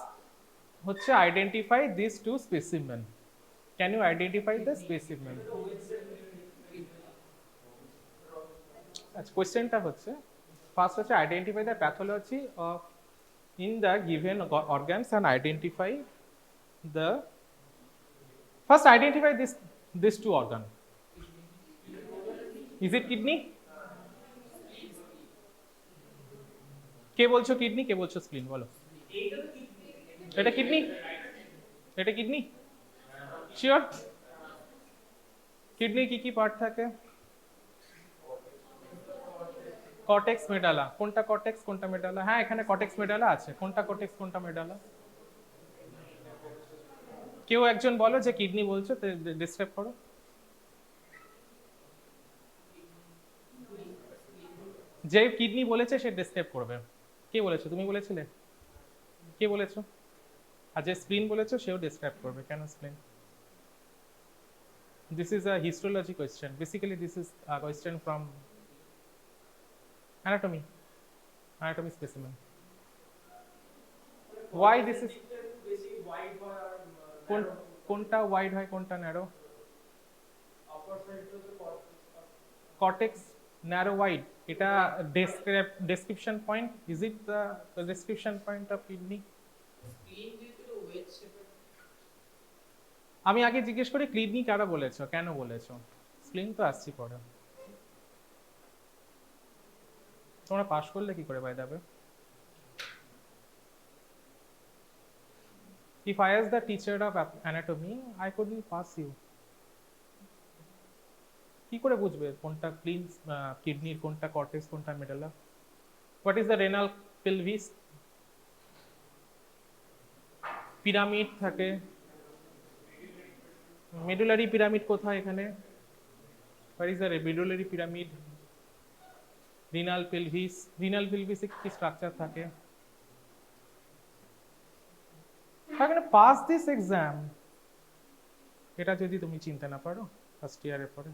হচ্ছে identify these two specimen. Can you identify the specimen? আচ্ছা কোশ্চেনটা হচ্ছে first হচ্ছে identify the pathology of in the given organs and identify the first identify this two organ. Is it kidney? কে বলছো kidney, কে বলছো স্প্লিন? বলো। এটা kidney, এটা kidney sure? Kidney কি কি পার্ট থাকে? Cortex medulla. কোনটা কর্টেক্স কোনটা মেডালা? হ্যাঁ এখানে কর্টেক্স মেডালা আছে। কোনটা কর্টেক্স কোনটা মেডালা? কেউ একজন বলো যে কিডনি বলছো, ডিসক্রাইব করো। যে কিডনি বলেছে সে ডিসক্রাইব করবে। কে বলেছো? তুমি বলেছিলে? কে বলেছো? আর যে স্প্লিন বলেছো সেও ডিসক্রাইব করবে। কেন স্প্লিন? This is a histology question. Basically, this is a question from anatomy specimen. Why this is? কোনটা wide হয় কোনটা narrow? Cortex narrow wide. এটা description point. Is it the description point of kidney? আমি আগে জিজ্ঞেস করি কিডনি কারা বলেছো, কেন বলেছো? স্প্লিন তো আসছি পরে। তোমরা পাস করলে কি করে by the way? If I as the teacher of anatomy, I couldn't pass you. কি করে বুঝবে কোনটা ক্লিন কিডনির, কোনটা কর্টেক্স, কোনটা medulla? What is the renal pelvis? Pyramid থাকে। মেডুলারি পিরামিড কোথায় এখানে? Where is the medullary pyramid? Renal pelvis. Renal pelvis কি স্ট্রাকচার থাকে? I'm going to pass this exam. এটা যদি তুমি চিনতে না পারো ফার্স্ট ইয়ারের পরে,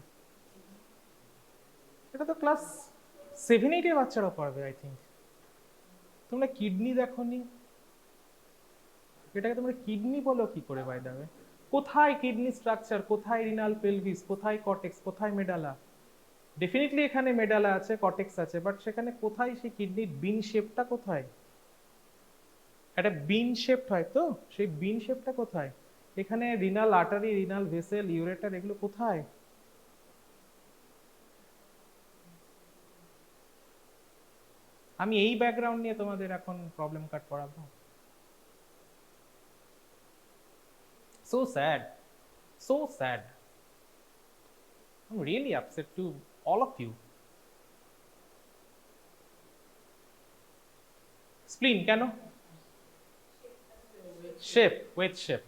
এটা তো ক্লাস 7-8 এর বাচ্চারা পারবে আই থিঙ্ক। তোমরা কিডনি দেখোনি, এটাকে তোমরা কিডনি বলো কি করে বাই দ্য ওয়ে? কোথায় কিডনি স্ট্রাকচার, কোথায় রিনাল পেলভিস, কোথায় কর্টেক্স, কোথায় মেডালা? ডেফিনেটলি এখানে মেডালা আছে, কর্টেক্স আছে, বাট সেখানে কোথায় সেই কিডনির বিন শেপটা কোথায়? একটা বিন শেপড হয় তো, সেই বিন শেপটা কোথায়? এখানে renal artery, renal vessel, ureter এগুলো কোথায়? আমি এই ব্যাকগ্রাউন্ড নিয়ে তোমাদের এখন প্রবলেম কাট পড়াবো? So sad, so sad. I'm really upset to all of you. Spleen কেন? Shape, weight shape.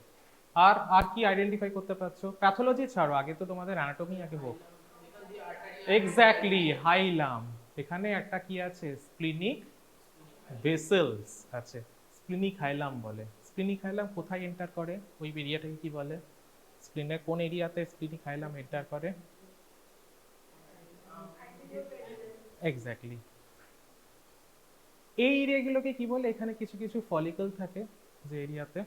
আর কি আইডেন্টিফাই করতে পারছো? প্যাথোলজি ছাড়ো, আগে তো তোমাদের অ্যানাটমি আগে হোক। এক্স্যাক্টলি, হাইলাম। এখানে একটা কি আছে? স্প্লিনিক ভেসেলস আছে, স্প্লিনিক হাইলাম বলে। স্প্লিনিক হাইলাম কোথায় এন্টার করে? ওই এরিয়াটাকে কি বলে? স্প্লিনের কোন এরিয়াতে স্প্লিনিক হাইলাম এন্টার করে? এক্স্যাক্টলি। এই এরিয়াগুলোকে কি বলে? এখানে কিছু কিছু ফলিকল থাকে যে এরিয়াতে,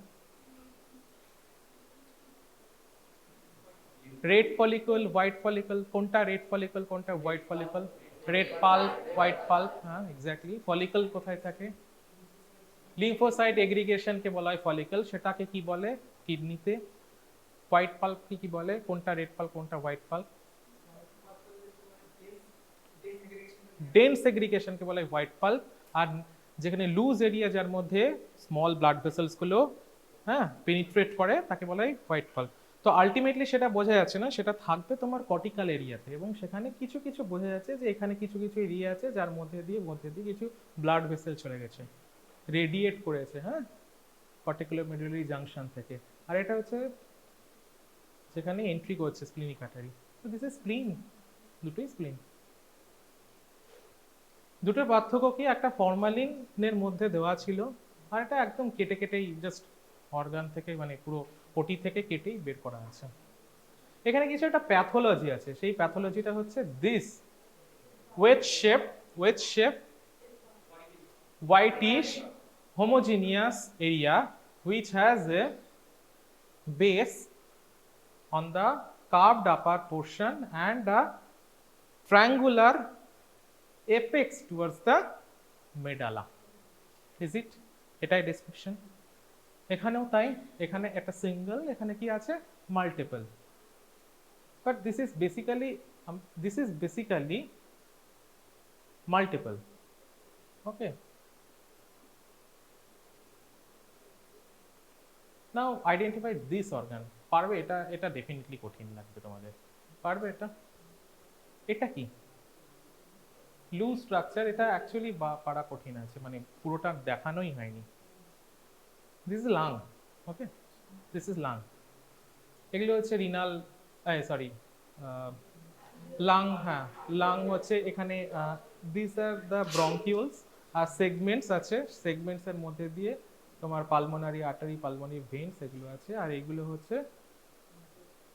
রেড ফলিকল, হোয়াইট ফলিকল। কোনটা রেড ফলিকল, কোনটা white follicle? Red pulp, white pulp. হ্যাঁ এক্স্যাক্টলি। ফলিকল কোথায় থাকে? লিম্ফোসাইট এগ্রিগেশনকে বলা হয় ফলিকল, সেটাকে কি বলে কিডনিতে? হোয়াইট পাল্পকে কি বলে? কোনটা রেড পাল্প, কোনটা হোয়াইট পাল্প? ডেন্স সেগ্রিগেশনকে বলা হয় হোয়াইট পাল্প, আর যেখানে লুজ এরিয়া যার মধ্যে স্মল ব্লাড ভেসেলস গুলো হ্যাঁ পেনিট্রেট করে তাকে বলা হয় হোয়াইট পাল্প। তো আলটিমেটলি সেটা বোঝা যাচ্ছে না, সেটা থাকবে তোমার কর্টিক্যাল এরিয়াতে, এবং সেখানে কিছু কিছু বোঝা যাচ্ছে যে এখানে কিছু কিছু এরিয়া আছে যার মধ্যে দিয়ে কিছু ব্লাড ভেসেল চলে গেছে, রেডিয়েট করেছে হ্যাঁ পার্টিকুলার মেডুলারি জাংশন থেকে। আর এটা হচ্ছে যেখানে এন্ট্রি করছে স্প্লিনিক আর্টারি। তো দিস ইজ স্প্লিন, দুটোই স্প্লিন। দুটোর পার্থক্য কি, একটা ফরমালিনের মধ্যে দেওয়া ছিল, আর এটা একদম কেটে কেটেই জাস্ট অর্গান থেকে মানে পুরো পটি থেকে কেটেই বের করা আছে। এখানে কিছু একটা প্যাথোলজি আছে, সেই প্যাথোলজিটা হচ্ছে this wedge shape whitish homogeneous area which has a base on the curved upper portion and a triangular apex towards the medulla. Is it? এটাই ডেসক্রিপশন। এখানেও তাই, এখানে একটা সিঙ্গেল, এখানে কি আছে multiple, but this is basically multiple. Okay, now identify this organ. পারবে? এটা এটা ডেফিনেটলি কঠিন লাগবে তোমাদের। পারবে এটা? এটা কি লুজ স্ট্রাকচার, এটা অ্যাকচুয়ালি পারা কঠিন আছে, মানে পুরোটা দেখানোই হয়নি। This is lung. Okay, this is lung. এগুলো হচ্ছে রিনাল, সরি লাং, হ্যাঁ লাং হচ্ছে এখানে দিস আর দ্য ব্রঙ্কিউলস, আর সেগমেন্টস আছে, সেগমেন্টসের মধ্যে দিয়ে তোমার পালমোনারি আর্টারি, পালমোনারি ভেইনস এগুলো আছে, আর এগুলো হচ্ছে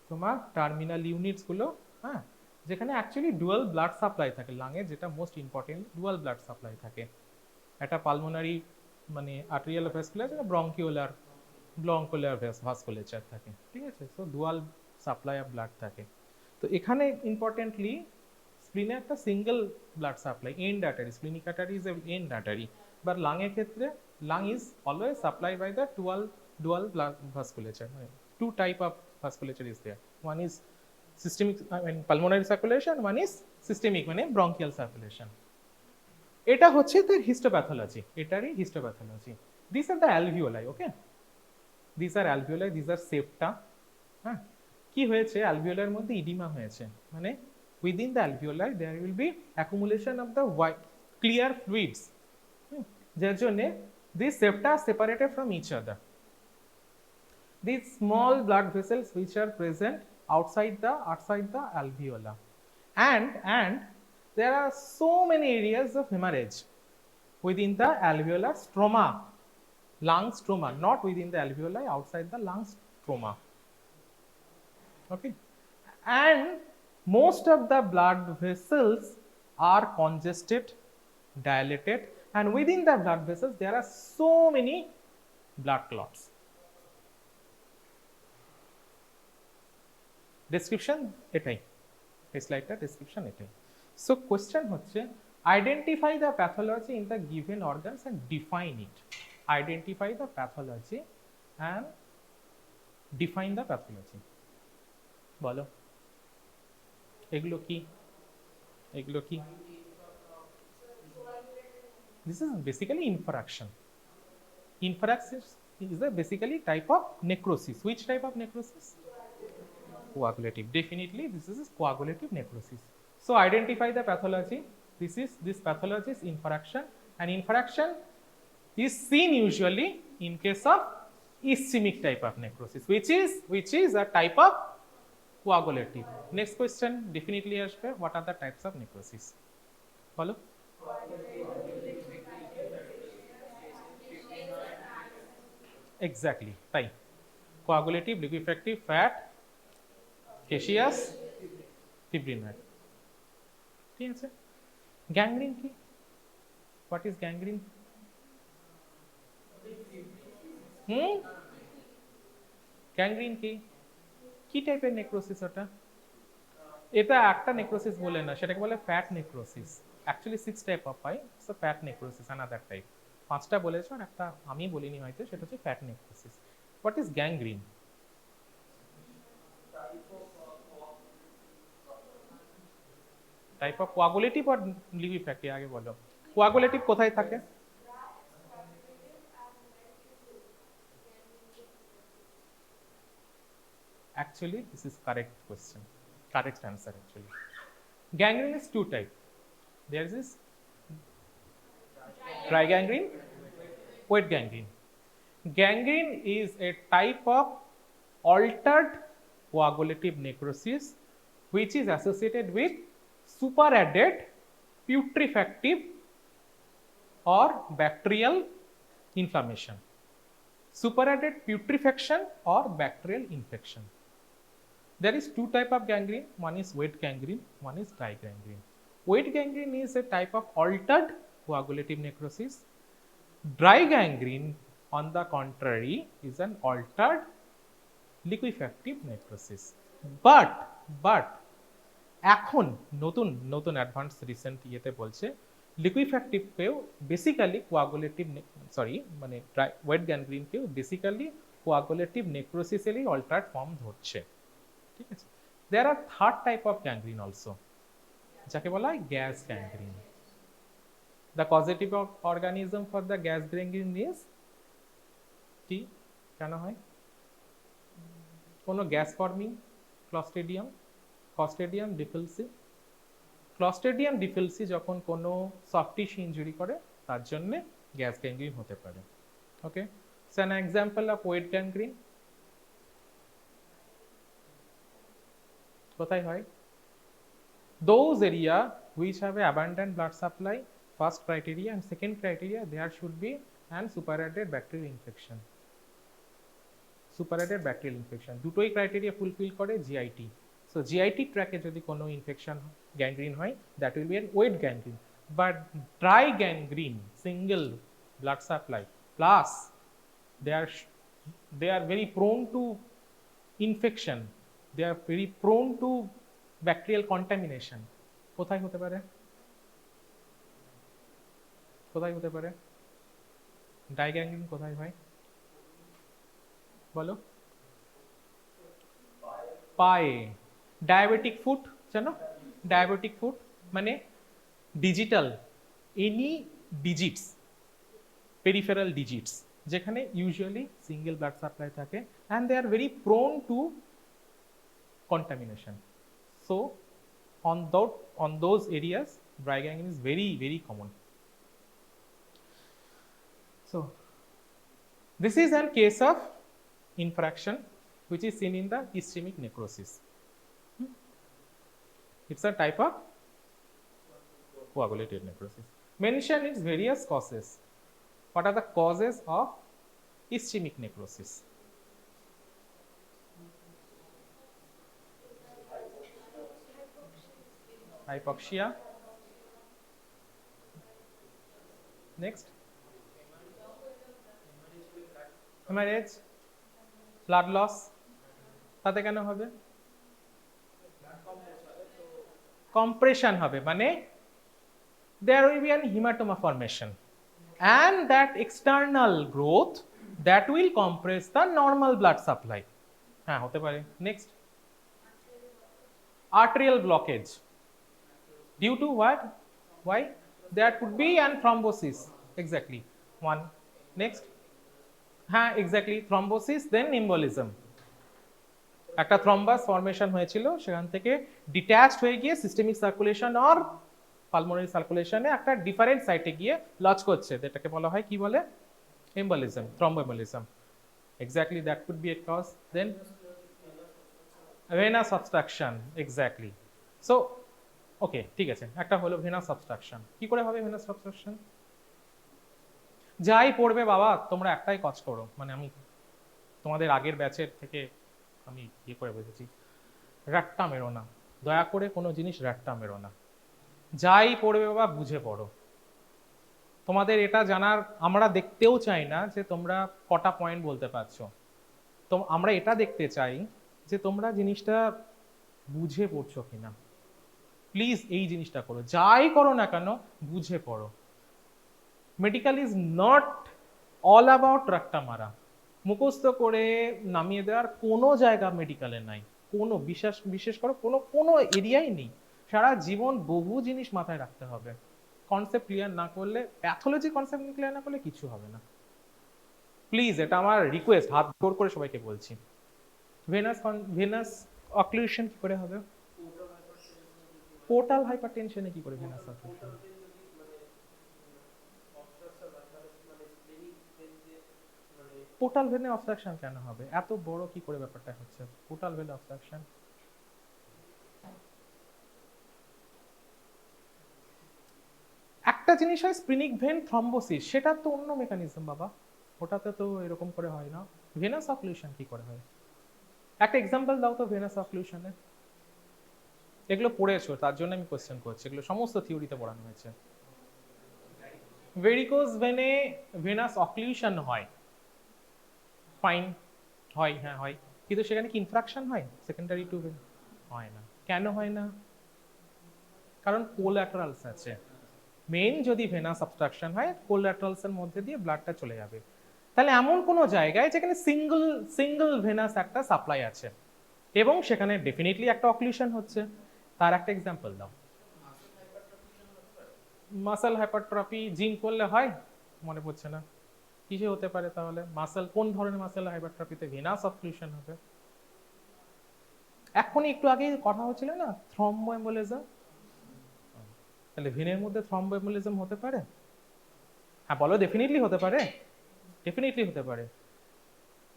তোমার টার্মিনাল ইউনিটস গুলো, হ্যাঁ যেখানে অ্যাকচুয়ালি ডুয়াল ব্লাড সাপ্লাই থাকে লাঙে, যেটা most important, dual blood supply থাকে। একটা পালমোনারি মানে আর্টেরিয়াল ভ্যাসকুলার, যেটা ব্রঙ্কিওলার ভাস্কুলেচার থাকে, ঠিক আছে। So dual supply of blood থাকে। তো এখানে ইম্পর্টেন্টলি স্প্লিনে একটা single blood supply, end artery, splenic artery is end artery, but লাঙের ক্ষেত্রে lung is always supply by the dual blood vasculature, মানে two type of vasculature is there. One is systemic, I mean pulmonary circulation, one is systemic মানে bronchial circulation. এটা হচ্ছে তার histopathology, এটারই histopathology. These are the alveoli, okay? These are alveoli, these are septa. হ্যাঁ, কি হয়েছে alveolar মধ্যে edema হয়েছে, মানে within the alveoli there will be accumulation of the white clear fluids, যার জন্য these septa are separated from each other. These small blood vessels which are present outside the alveola, and there are so many areas of hemorrhage within the alveolar stroma, lung stroma, not within the alveoli, outside the lung stroma. Okay, and most of the blood vessels are congested, dilated, and within the blood vessels there are so many blood clots. Description এটাই, এই স্লাইডটা description এটাই। So question হচ্ছে identify the pathology in the given organs and define it. Identify the pathology and define the pathology. বলো এগুলো কি, এগুলো কি? This is basically infraction. Infraction is a basically type of necrosis. Which type of necrosis? Coagulative. Definitely this is coagulative necrosis. So identify the pathology. This pathology is infraction, and infraction is seen usually in case of ischemic type of necrosis, which is a type of coagulative. Next question definitely আসবে, what are the types of necrosis? বলো। Exactly, তাই coagulative, liquefactive, fat, gaseous, fibrinoid, ঠিক আছে। Gangrene কি? What is gangrene? Gangrene কি, কি টাইপের necrosis ওটা? এটা একটা নেক্রোসিস বলে না, সেটাকে বলে fat necrosis. Actually 6 type of হয়, so fat necrosis another type. 5টা বলেছো, আর একটা আমি বলিনি হয়তো, সেটা হচ্ছে fat necrosis. What is gangrene? Type of coagulative আর লিকুইফ্যাক্টিভ আগে বলো। কোয়াগুলেটিভ কোথায় থাকে? Actually, this is correct question, correct answer actually. Gangrene is two type. There is dry gangrene, wet gangrene. Gangrene is a type of altered coagulative necrosis which is associated with superadded putrefactive or bacterial inflammation. Superadded putrefaction or bacterial infection. There is two type of gangrene. One is wet gangrene, one is dry gangrene. Wet gangrene is a type of altered coagulative necrosis. Dry gangrene, on the contrary, is an altered liquefactive necrosis. But এখন নতুন নতুন advance recent ইয়েতে বলছে liquefactive কেও basically coagulative মানে wet gangrene কেও basically coagulative নেক্রোসিসেরই altered form ধরছে, ঠিক আছে। There are third type of gangrene also, যাকে বলা হয় gas gangrene. The causative organism for the gas gangrene is কি? কেন হয়? কোনো gas forming clostridium, clostridium difficile. Clostridium difficile যখন কোনো সফট টিস্যু ইনজুরি করে তার জন্য গ্যাস গ্যাংগ্রিন হতে পারে। Okay, so an example of wet gangrene কোথায় হয়? Those area which have a abundant blood supply, first criteria, and second criteria, there should be an superadded bacterial infection. Superadded bacterial infection দুটোই criteria fulfil করে GIT. So GIT ট্র্যাকে যদি কোনো infection gangrene হয়, that will be an wet gangrene. But dry gangrene, single blood supply plus they are very prone to infection, they are very prone to bacterial contamination. কোথায় হতে পারে? কোথায় হতে পারে? ড্রাই গ্যাংগ্রিন কোথায় হয় বলো? পায়ে। ডায়াবেটিক ফুট, জানো ডায়াবেটিক ফুট মানে digital any digits, peripheral digits, যেখানে ইউজুয়ালি সিঙ্গেল ব্লাড সাপ্লাই থাকে and they are very prone to contamination. So on those areas dry gangrene is very common. So this is a case of infraction which is seen in the ischemic necrosis. It's a type of coagulated necrosis. Mention its various causes. What are the causes of ischemic necrosis? Hypoxia. Next, hemorrhage, blood loss. তাতে কেন হবে? compression হবে, মানে there will be an hematoma formation and that external growth that will compress the normal blood supply. হ্যাঁ হতে পারে। Next, arterial blockage. Due to what? Why? There could be an thrombosis. Exactly. One. Next. Exactly. Thrombosis, then embolism. একটা thrombus formation হয়েছিল, সেখান থেকে detached হয়ে গিয়ে systemic circulation আর pulmonary সার্কুলেশনে একটা ডিফারেন্ট সাইটে গিয়ে লজ করছে, যেটাকে বলা হয় কি বলে? Embolism, thromboembolism. Exactly, that could be a cause. Then venous obstruction. Exactly. So okay, ঠিক আছে, একটা হলো ভেনাস অবস্ট্রাকশন। কি করে হবে ভেনাস অবস্ট্রাকশন? যাই পড়বে বাবা, তোমরা একটাই কাজ করো, মানে আমি তোমাদের আগের ব্যাচের থেকে আমি ইয়ে করে বুঝেছি, রাট্টা মেরো না, দয়া করে কোনো জিনিস রাট্টা মেরো না। যাই পড়বে বাবা বুঝে পড়ো। তোমাদের এটা জানার আমরা দেখতেও চাই না যে তোমরা কটা পয়েন্ট বলতে পারছো, তো আমরা এটা দেখতে চাই যে তোমরা জিনিসটা বুঝে পড়ছো কিনা। প্লিজ এই জিনিসটা করো, যাই করো না কেন বুঝে পড়ো। Medical is not all about রাট্টা মারা, মুখস্থ করে নামিয়ে দেওয়ার কোনো জায়গা মেডিকেলে নাই, কোনো বিশেষ করে কোনো এরিয়াই নেই। সারা জীবন বহু জিনিস মাথায় রাখতে হবে, কনসেপ্ট ক্লিয়ার না করলে, প্যাথোলজি কনসেপ্ট ক্লিয়ার না করলে কিছু হবে না। প্লিজ, এটা আমার রিকোয়েস্ট, হাত জোর করে সবাইকে বলছি। ভেনাস অক্লুশন কি করে হবে? পোর্টাল হাইপারটেনশনে কি করে ভেনাস অক্লুশন? পোর্টাল ভেনে অবস্ট্রাকশন কেন হবে? এত বড় কি করে ব্যাপারটা হচ্ছে পোর্টাল ভেনে অবস্ট্রাকশন? একটা জিনিস হয় স্প্লিনিক ভেন থ্রম্বোসিস, সেটা তো অন্য মেকানিজম বাবা, ওটাতে তো এরকম করে হয় না। ভেনাস অক্লুশন কি করে হয়? একটা এক্সাম্পল দাও তো ভেনাস অক্লুশনে। এগুলো পড়েছো তার জন্য আমি কোশ্চেন করছি, এগুলো সমস্ত থিওরিতে পড়ানো হয়েছে। ভেরিকোজ ভেনে ভেনাস অক্লুশন হয়, ফাইন, হয়, হ্যাঁ হয়, কিন্তু সেখানে কি ইনফ্রাকশন হয় সেকেন্ডারি টু ভেন? হয় না। কেন হয় না? কারণ কোল্যাটারালস আছে। মেইন যদি ভেনাস অবস্ট্রাকশন হয়, কোল্যাটারালসের মধ্যে দিয়ে ব্লাডটা চলে যাবে। তাহলে এমন কোনো জায়গায় যেখানে সিঙ্গল ভেনাস একটা সাপ্লাই আছে এবং সেখানে ডেফিনেটলি একটা অক্লুশন হচ্ছে, তার একটা এক্সাম্পল দাও। মাসেল হাইপারট্রফি জিম করলে হয়? মনে পড়ছে না, কিসে হতে পারে তাহলে? মাসেল, কোন ধরনের মাসেল হাইপারট্রফিতে ভেনাস অক্লুশন হবে? এখনই একটু আগেই কথা হচ্ছিল না থ্রম্বোএম্বোলিজম, তাহলে ভেনের মধ্যে থ্রম্বোএম্বোলিজম হতে পারে? হ্যাঁ বলো, ডেফিনেটলি হতে পারে, ডেফিনেটলি হতে পারে।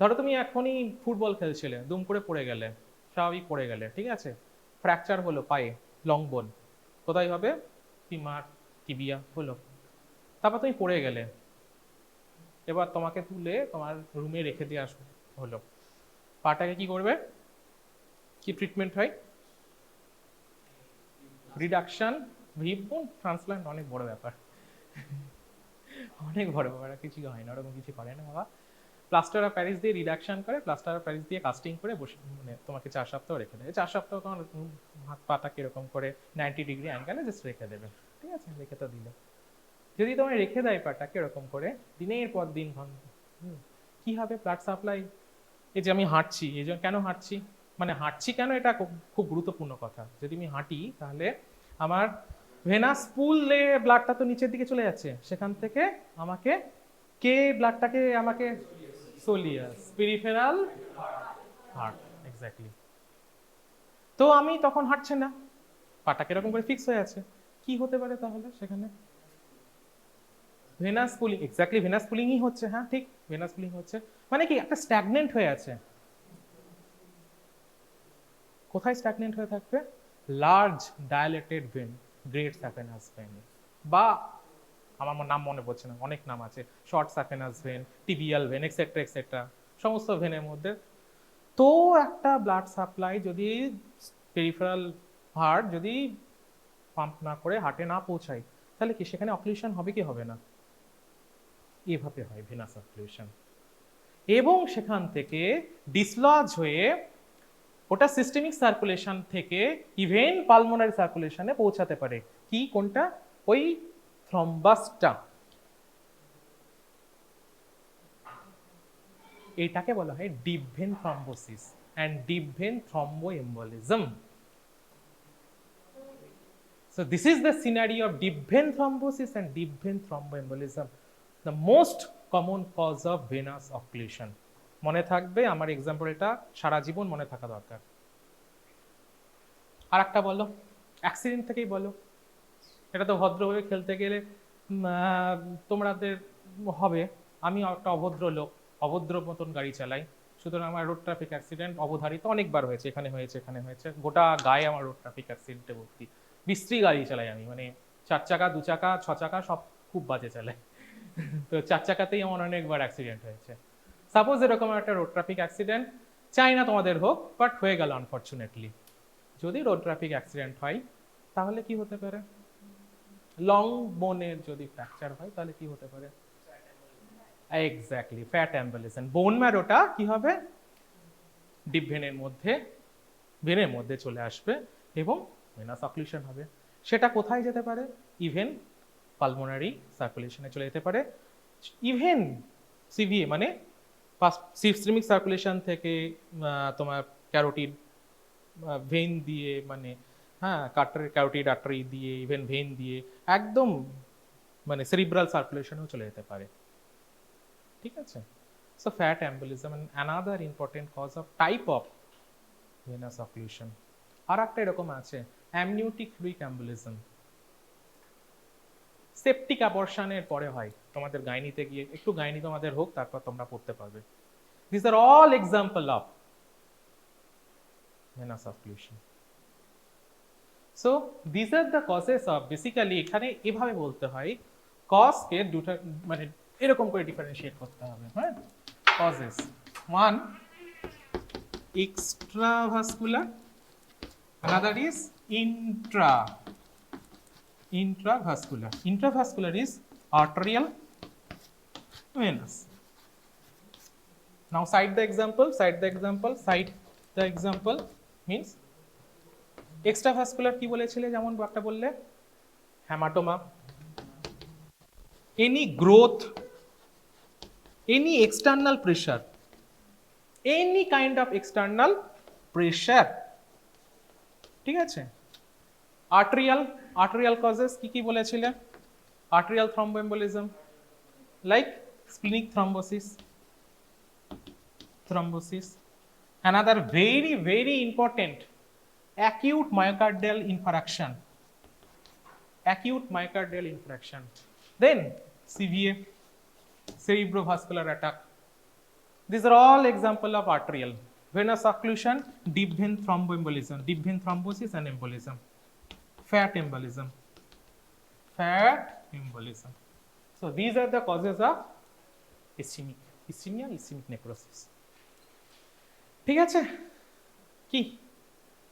ধরো তুমি এখনই ফুটবল খেলছিলে, দুম করে পড়ে গেলে, স্বাভাবিক পড়ে গেলে, ঠিক আছে, ফ্র্যাকচার হলো পায়ে, লং বোন, কোথায় হবে? ফিমার, টিবিয়া হলো। তারপর তুমি পড়ে গেলে, এবার তোমাকে তুলে তোমার রুমে রেখে দিয়ে হলো, পাটাকে কি করবে? কি ট্রিটমেন্ট হয়? রিডাকশন, হিপ বোন ট্রান্সপ্লান্ট, অনেক বড় ব্যাপার, অনেক বড় ব্যাপার, কিছু হয় না, ওরকম কিছু করে না বাবা। প্লাস্টার অফ প্যারিস দিয়ে রিডাকশন করে, প্লাস্টার অফ প্যারিস দিয়ে কাস্টিং করে বসে, মানে তোমাকে 4 সপ্তাহ রেখে দেবে। 4 সপ্তাহ তোমার হাত পাটা কিরকম করে 90 ডিগ্রি অ্যাঙ্গেলে জাস্ট রেখে দেবে, ঠিক আছে, রেখে তো দিল। যদি তোমায় রেখে দেয় পাটাকে এরকম করে দিনের পর দিন কি হবে? ব্লাড সাপ্লাই, এই যে আমি হাঁটছি, এই জন্য কেন হাঁটছি, মানে হাঁটছি কেন, এটা খুব গুরুত্বপূর্ণ কথা। যদি আমি হাঁটি তাহলে আমার ভেনাস পুলে ব্লাডটা তো নিচের দিকে চলে যাচ্ছে, সেখান থেকে আমাকে কে ব্লাডটাকে আমাকে সোলিয়াস পেরিফেরাল হার্ট, এক্স্যাক্টলি। তো আমি তখন হাঁটছে না, পাটাকে এরকম করে ফিক্স হয়ে আছে, কি হতে পারে তাহলে সেখানে? ভেনাস পুলিং, এক্স্যাক্টলি ভেনাস পুলিংই হচ্ছে, হ্যাঁ ঠিক, ভেনাস পুলিং হচ্ছে। মানে কি একটা স্ট্যাগনেন্ট হয়ে আছে, কোথায় স্ট্যাগনেন্ট হয়ে থাকবে? Large dilated vein, great saphenous vein, বা আমার নাম মনে পড়ছে না, অনেক নাম আছে, short saphenous vein, tibial vein, etcetera etcetera, সমস্ত ভেনের মধ্যে। তো একটা ব্লাড সাপ্লাই যদি পেরিফেরাল হার্ট যদি পাম্প না করে হার্টে না পৌঁছায়, তাহলে কি সেখানে অক্লুশন হবে কি হবে না? এভাবে হয় ভেনাস অক্লুশন, এবং সেখান থেকে ডিসলজ হয়ে ওটা সিস্টেমিক সার্কুলেশন থেকে ইভেন পালমোনারি সার্কুলেশনে পৌঁছাতে পারে। কি, কোনটা? ওই থ্রম্বাসটা, এটাকে বলা হয় deep vein thrombosis and deep vein thromboembolism. So this is the scenario of deep vein thrombosis and deep vein thromboembolism, the most common cause of venous occlusion. মনে থাকবে আমার এক্সাম্পল, এটা সারা জীবন মনে থাকা দরকার। আর একটা বলো, অ্যাক্সিডেন্ট থেকেই বলো, এটা তো ভদ্রভাবে খেলতে গেলে তোমাদের হবে। আমি একটা অভদ্র লোক, অভদ্র মতন গাড়ি চালাই, সুতরাং আমার রোড ট্রাফিক অ্যাক্সিডেন্ট অবধারিত অনেকবার হয়েছে, এখানে হয়েছে, এখানে হয়েছে, গোটা গায়ে আমার রোড ট্রাফিক অ্যাক্সিডেন্টে ভর্তি। বিশ্রী গাড়ি চালাই আমি, মানে 4 চাকা, 2 চাকা, 6 চাকা সব খুব বাজে চালাই। তো 4 চাকাতেই আমার অনেকবার অ্যাক্সিডেন্ট হয়েছে। সাপোজ এরকম একটা রোড ট্রাফিক অ্যাক্সিডেন্ট, চাই না তোমাদের হোক, বাট হয়ে গেল আনফর্চুনেটলি। যদি রোড ট্রাফিক অ্যাক্সিডেন্ট হয় তাহলে কি হতে পারে? লং বোনের যদি ফ্র্যাকচার হয় তাহলে কি হতে পারে? Exactly, fat embolism. বোন ম্যারোটা কি হবে? ডিপ ভেনের মধ্যে চলে আসবে এবং ভেনাস অক্লুশন হবে। সেটা কোথায় যেতে পারে? ইভেন পালমোনারি সার্কুলেশনে চলে যেতে পারে, ইভেন সিভিএ মানে সিস্টেমিক সার্কুলেশন থেকে তোমার ক্যারোটিড ভেইন দিয়ে, মানে হ্যাঁ, ক্যারোটিড আর্টারি দিয়ে, ইভেন ভেন দিয়ে একদম মানে সেরিব্রাল সার্কুলেশনেও চলে যেতে পারে। ঠিক আছে, so fat embolism another important cause of type of venous occlusion. আর একটা এরকম আছে অ্যামনিওটিক ফ্লুইড এম্বলিজম, সেপটিক অ্যাবর্শনের পরে হয়। তোমাদের গাইনিতে গিয়ে একটু গাইনি তোমাদের হোক, তারপর তোমরা পড়তে পারবে। This are all example of venous occlusion. So this are the causes of, basically এখানে এভাবে বলতে হয় কজকে দুটো মানে এরকম করে ডিফারেন্সিয়েট করতে হবে। হ্যাঁ, causes one extravascular, another is intravascular. Intravascular is arterial, venous. Now cite the example means extravascular কি বলেছিলে, যেমন একটা বললে haematoma, any growth, any external pressure, any kind of external pressure, ঠিক আছে। arterial causes কি কি বলেছিলে, arterial thromboembolism like splenic thrombosis, another very important acute myocardial infarction, then CVA, cerebrovascular attack. These are all example of arterial. Venous occlusion, deep vein thromboembolism, deep vein thrombosis and embolism. Fat embolism. So these are the causes of ischemia, ischemic necrosis. ঠিক আছে, কি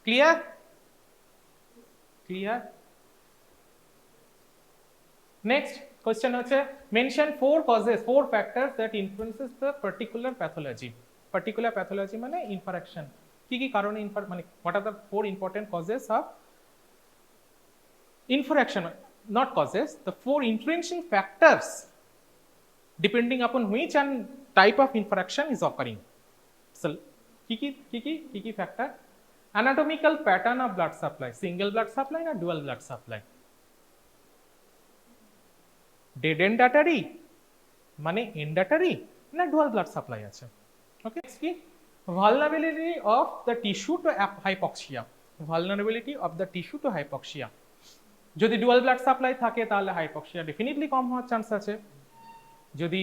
clear? Next question হচ্ছে mention 4 causes, 4 factors that influences the particular pathology. Particular pathology মানে ইনফারেকশন, কি কি কারণে মানে what are the 4 important causes of infraction, not causes, the 4 influencing factors depending upon which and type of infraction is occurring. So কি কি factor? Anatomical pattern of blood supply, single blood supply না dual blood supply, dead end artery মানে end artery না dual blood supply আছে। ওকে, কি vulnerability of the tissue to hypoxia, যদি dual blood supply থাকে তাহলে হাইপক্সিয়া ডেফিনেটলি কম হওয়ার chance আছে, যদি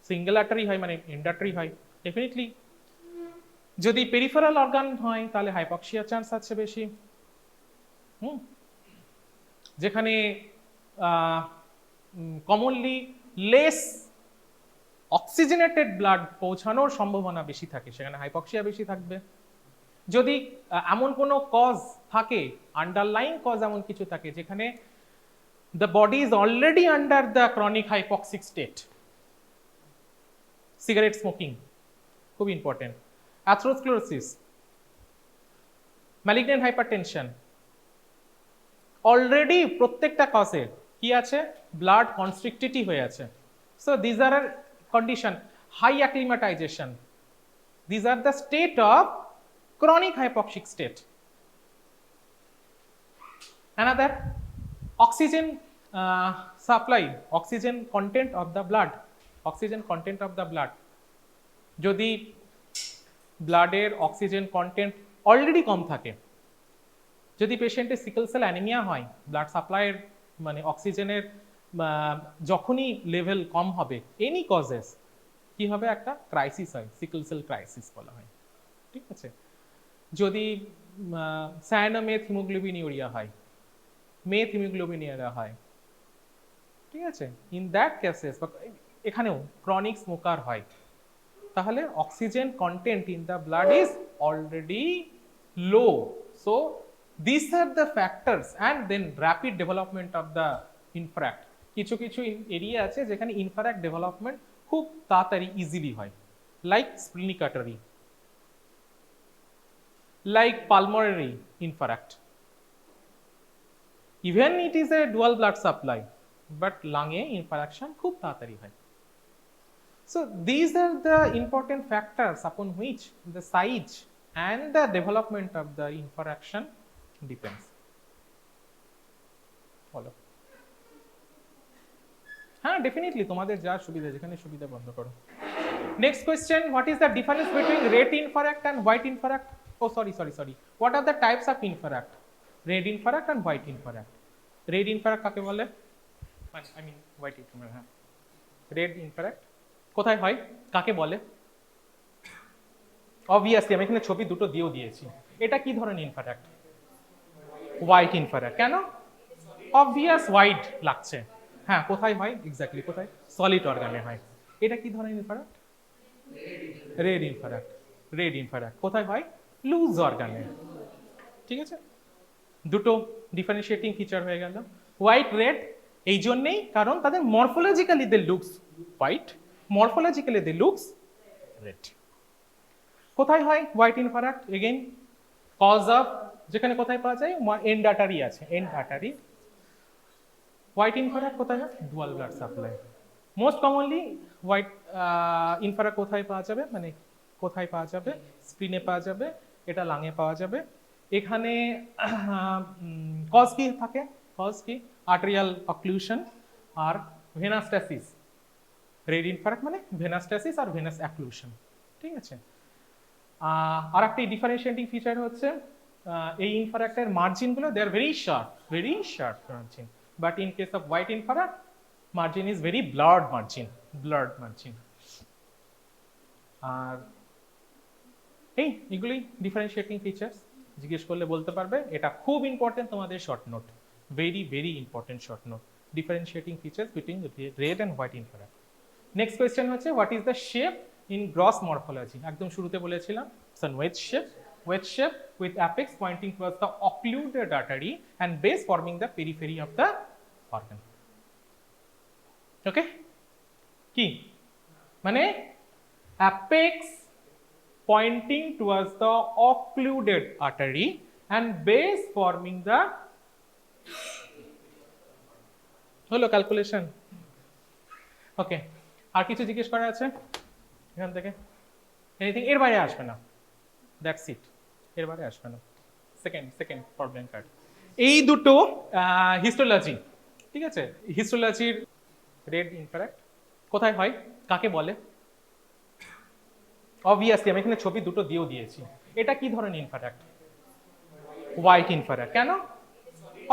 সিঙ্গেল আর্টারি হয় মানে এন্ড আর্টারি হয় ডেফিনেটলি, যদি পেরিফেরাল অর্গান হয় তাহলে হাইপক্সিয়ার চান্স আছে বেশি। যেখানে কমনলি লেস অক্সিজেনেটেড ব্লাড পৌঁছানোর সম্ভাবনা বেশি থাকে সেখানে হাইপক্সিয়া বেশি থাকবে। যদি এমন কোনো কজ থাকে, আন্ডারলাইং কজ এমন কিছু থাকে যেখানে the body is already under the chronic hypoxic state, cigarette smoking খুব important, atherosclerosis, malignant hypertension, already প্রত্যেকটা কজে কি আছে, ব্লাড কনস্ট্রিক্টেড হয়ে আছে। So this are condition, high acclimatization, this are the state of chronic hypoxic state. Another, oxygen supply, oxygen content of the blood, যদি ব্লাডের oxygen content already কম থাকে, যদি পেশেন্টের সিকল সেল অ্যানিমিয়া হয়, ব্লাড সাপ্লাইয়ের মানে অক্সিজেনের যখনই লেভেল কম হবে, এনি কজেস কি হবে, একটা ক্রাইসিস হয়, সিকল সেল ক্রাইসিস বলা হয়। ঠিক আছে, যদি সায়ানোমেথ হিমোগ্লোবিনিউরিয়া হয়, মেথ হিমোগ্লোবিনিউরিয়া হয়, ঠিক আছে, ইন দ্যাট কেসেস এখানেও ক্রনিক স্মোকার হয়, তাহলে oxygen content in the blood is already low. So this are the factors and then rapid development of the infarct. কিছু এরিয়া আছে যেখানে ইনফ্রাক্ট ডেভেলপমেন্ট খুব তাড়াতাড়ি ইজিলি হয়, like splenic artery, like pulmonary infarct. Even it is a dual blood supply, but lung infarction খুব তাড়াতাড়ি হয়। So these are the important factors upon which the size and the development of the infarction depends. বলো। হ্যাঁ definitely তোমাদের যা সুবিধা, যেখানে সুবিধা বন্ধ করো। Next question, what is the difference between red infarct and white infarct? Oh sorry, what are the types of infarct? Red infarct and white infarct. Red infarct কাকে বলে? I mean white infarct. হ্যাঁ, red ইনফ্রারেক্ট কোথায় হয়, কাকে বলে? Obviously আমি এখানে ছবি দুটো দিয়েও দিয়েছি। এটা কি ধরনের ইনফ্রারেক্ট? হোয়াইট ইনফ্রারেক্ট। কেন? অবভিয়াস হোয়াইট লাগছে। হ্যাঁ, কোথায় হয় এক্স্যাক্টলি, কোথায়? সলিড অর্গানে হয়। এটা কি ধরনের ইনফ্রারেক্ট? রেড ইনফ্রারেক্ট। রেড ইনফ্রারেক্ট কোথায় হয়? লুজ অর্গানে। ঠিক আছে, দুটো ডিফারেন্সিয়েটিং ফিচার হয়ে গেল। হোয়াইট রেড এই জন্যেই কারণ তাদের morphologically they looks white, morphologically they looks red. কোথায় হয় white infarct? Again cause of, যেখানে কোথায় পাওয়া যায়? এন্ড আর্টারি আছে, এন্ড আর্টারি। হোয়াইট ইনফ্রারেক্ট কোথায় হয়? Dual blood supply. Most commonly white infarct কোথায় পাওয়া যাবে, মানে কোথায় পাওয়া যাবে? স্প্লিনে পাওয়া যাবে, এটা লাঙে পাওয়া যাবে। এখানে কজ কি থাকে? কজ কি? আর্টেরিয়াল অক্লুশন আর ভেনাস্ট্যাসিস। রেড ইনফ্রারেক্ট মানে ভেনাস্ট্যাসিস আর ভেনাস অ্যাক্লুশন। ঠিক আছে, আর একটা ডিফারেন্সিয়েটিং ফিচার হচ্ছে এই ইনফ্রারেক্টের মার্জিনগুলো they are very sharp margin, but in case of white infarct margin is very blurred margin. আর এগুলি ডিফারেন্সিয়েটিং ফিচার্স, জিজ্ঞেস করলে বলতে পারবে। এটা খুব ইম্পর্টেন্ট তোমাদের short note, very important short note, differentiating features between red and white infarct. Next question হচ্ছে, what is the shape in gross morphology? একদম শুরুতে বলেছিলাম, wedge shape with apex pointing towards the occluded artery and base forming the periphery of the organ. ওকে, কি মানে? apex pointing towards the occluded artery and base forming the, হলো calculation. ওকে, আর কিছু জিজ্ঞেস করা আছে এখান থেকে? এনিথিং? এর বাইরে আসবে না, দ্যাটস ইট, এর বাইরে আসবে না। Second problem card. এই দুটো হিস্টোলজি, ঠিক আছে, হিস্টোলজির রেড ইনফ্রারেক্ট কোথায় হয়, কাকে বলে? অবভিয়াসলি আমি এখানে ছবি দুটো দিয়েও দিয়েছি। এটা কি ধরনের ইনফ্রারেক্ট? হোয়াইট ইনফ্রারেক্ট। কেন?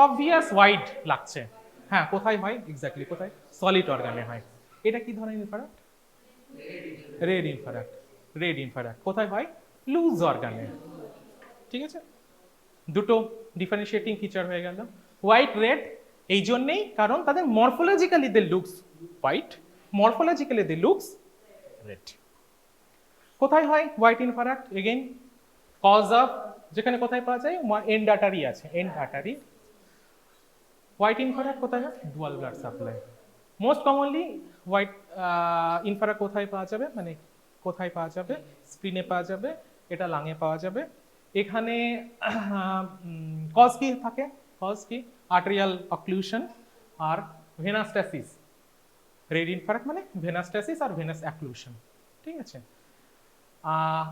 অবভিয়াস হোয়াইট লাগছে। হ্যাঁ, কোথায় হয় এক্স্যাক্টলি, কোথায়? সলিড অর্গানে হয়। এটা কি ধরনের ইনফ্রারেক্ট? রেড ইনফ্রারেক্ট কোথায় হয়? লুজ অর্গানে। ঠিক আছে, দুটো ডিফারেন্সিয়েটিং ফিচার হয়ে গেল। হোয়াইট রেড এই জন্যেই কারণ তাদের morphologically they looks white, morphologically they looks red. কোথায় হয় white infarct? Again cause of, যেখানে কোথায় পাওয়া যায়? এন্ড আর্টারি আছে, এন্ড আর্টারি। হোয়াইট ইনফ্রারেক্ট কোথায় হয়? Dual blood supply. Most commonly white infarct কোথায় পাওয়া যাবে, মানে কোথায় পাওয়া যাবে? স্প্লিনে পাওয়া যাবে, এটা লাঙে পাওয়া যাবে। এখানে কজ কি থাকে? কজ কি? আর্টেরিয়াল অক্লুশন আর ভেনাস্ট্যাসিস। রেড ইনফ্রারেক্ট মানে ভেনাস্ট্যাসিস আর ভেনাস অ্যাক্লুশন। ঠিক আছে,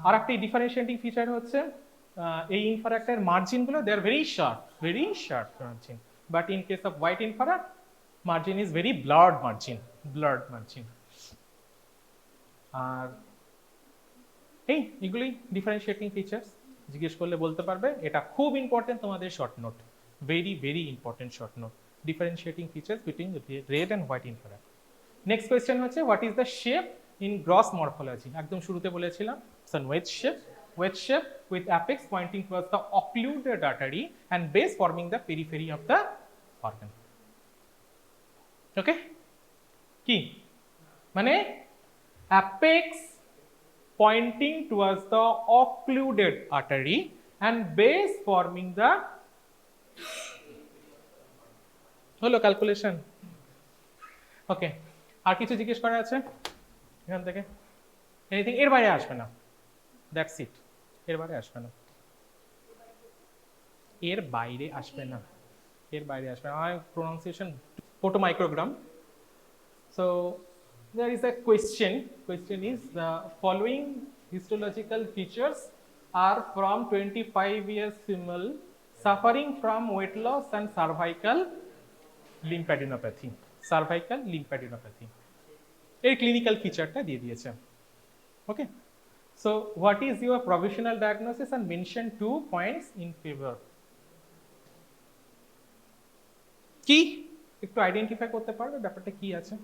আর একটা ডিফারেন্সিয়েটিং ফিচার হচ্ছে এই ইনফ্রারেক্টের মার্জিনগুলো they are very sharp margin, but in case of white infarct margin is very blurred margin. আর এগুলি ডিফারেন্সিয়েটিং ফিচার্স, জিজ্ঞেস করলে বলতে পারবে। এটা খুব ইম্পর্টেন্ট তোমাদের short note, very important short note, differentiating features between red and white infarct. Next question হচ্ছে, what is the shape in gross morphology? একদম শুরুতে বলেছিলাম, wedge shape with apex pointing towards the occluded artery and base forming the periphery of the organ. ওকে, কি মানে? apex pointing towards the occluded artery and base forming the, হলো calculation. ওকে, আর কিছু জিজ্ঞেস করা আছে এখান থেকে? এনিথিং? এর বাইরে আসবে না, দ্যাটস ইট, এর বাইরে আসবে না, এর বাইরে আসবে না, এর বাইরে আসবে না। Pronunciation photomicrogram. So there is a question is, the following histological features are from 25 years female suffering from weight loss and cervical lymphadenopathy, cervical lymphadenopathy, এর ক্লিনিক্যাল ফিচারটা দিয়ে দিয়েছে। Okay, so what is your provisional diagnosis and mention 2 points in favour. কি একটু identify করতে পারবে ব্যাপারটা কি আছে?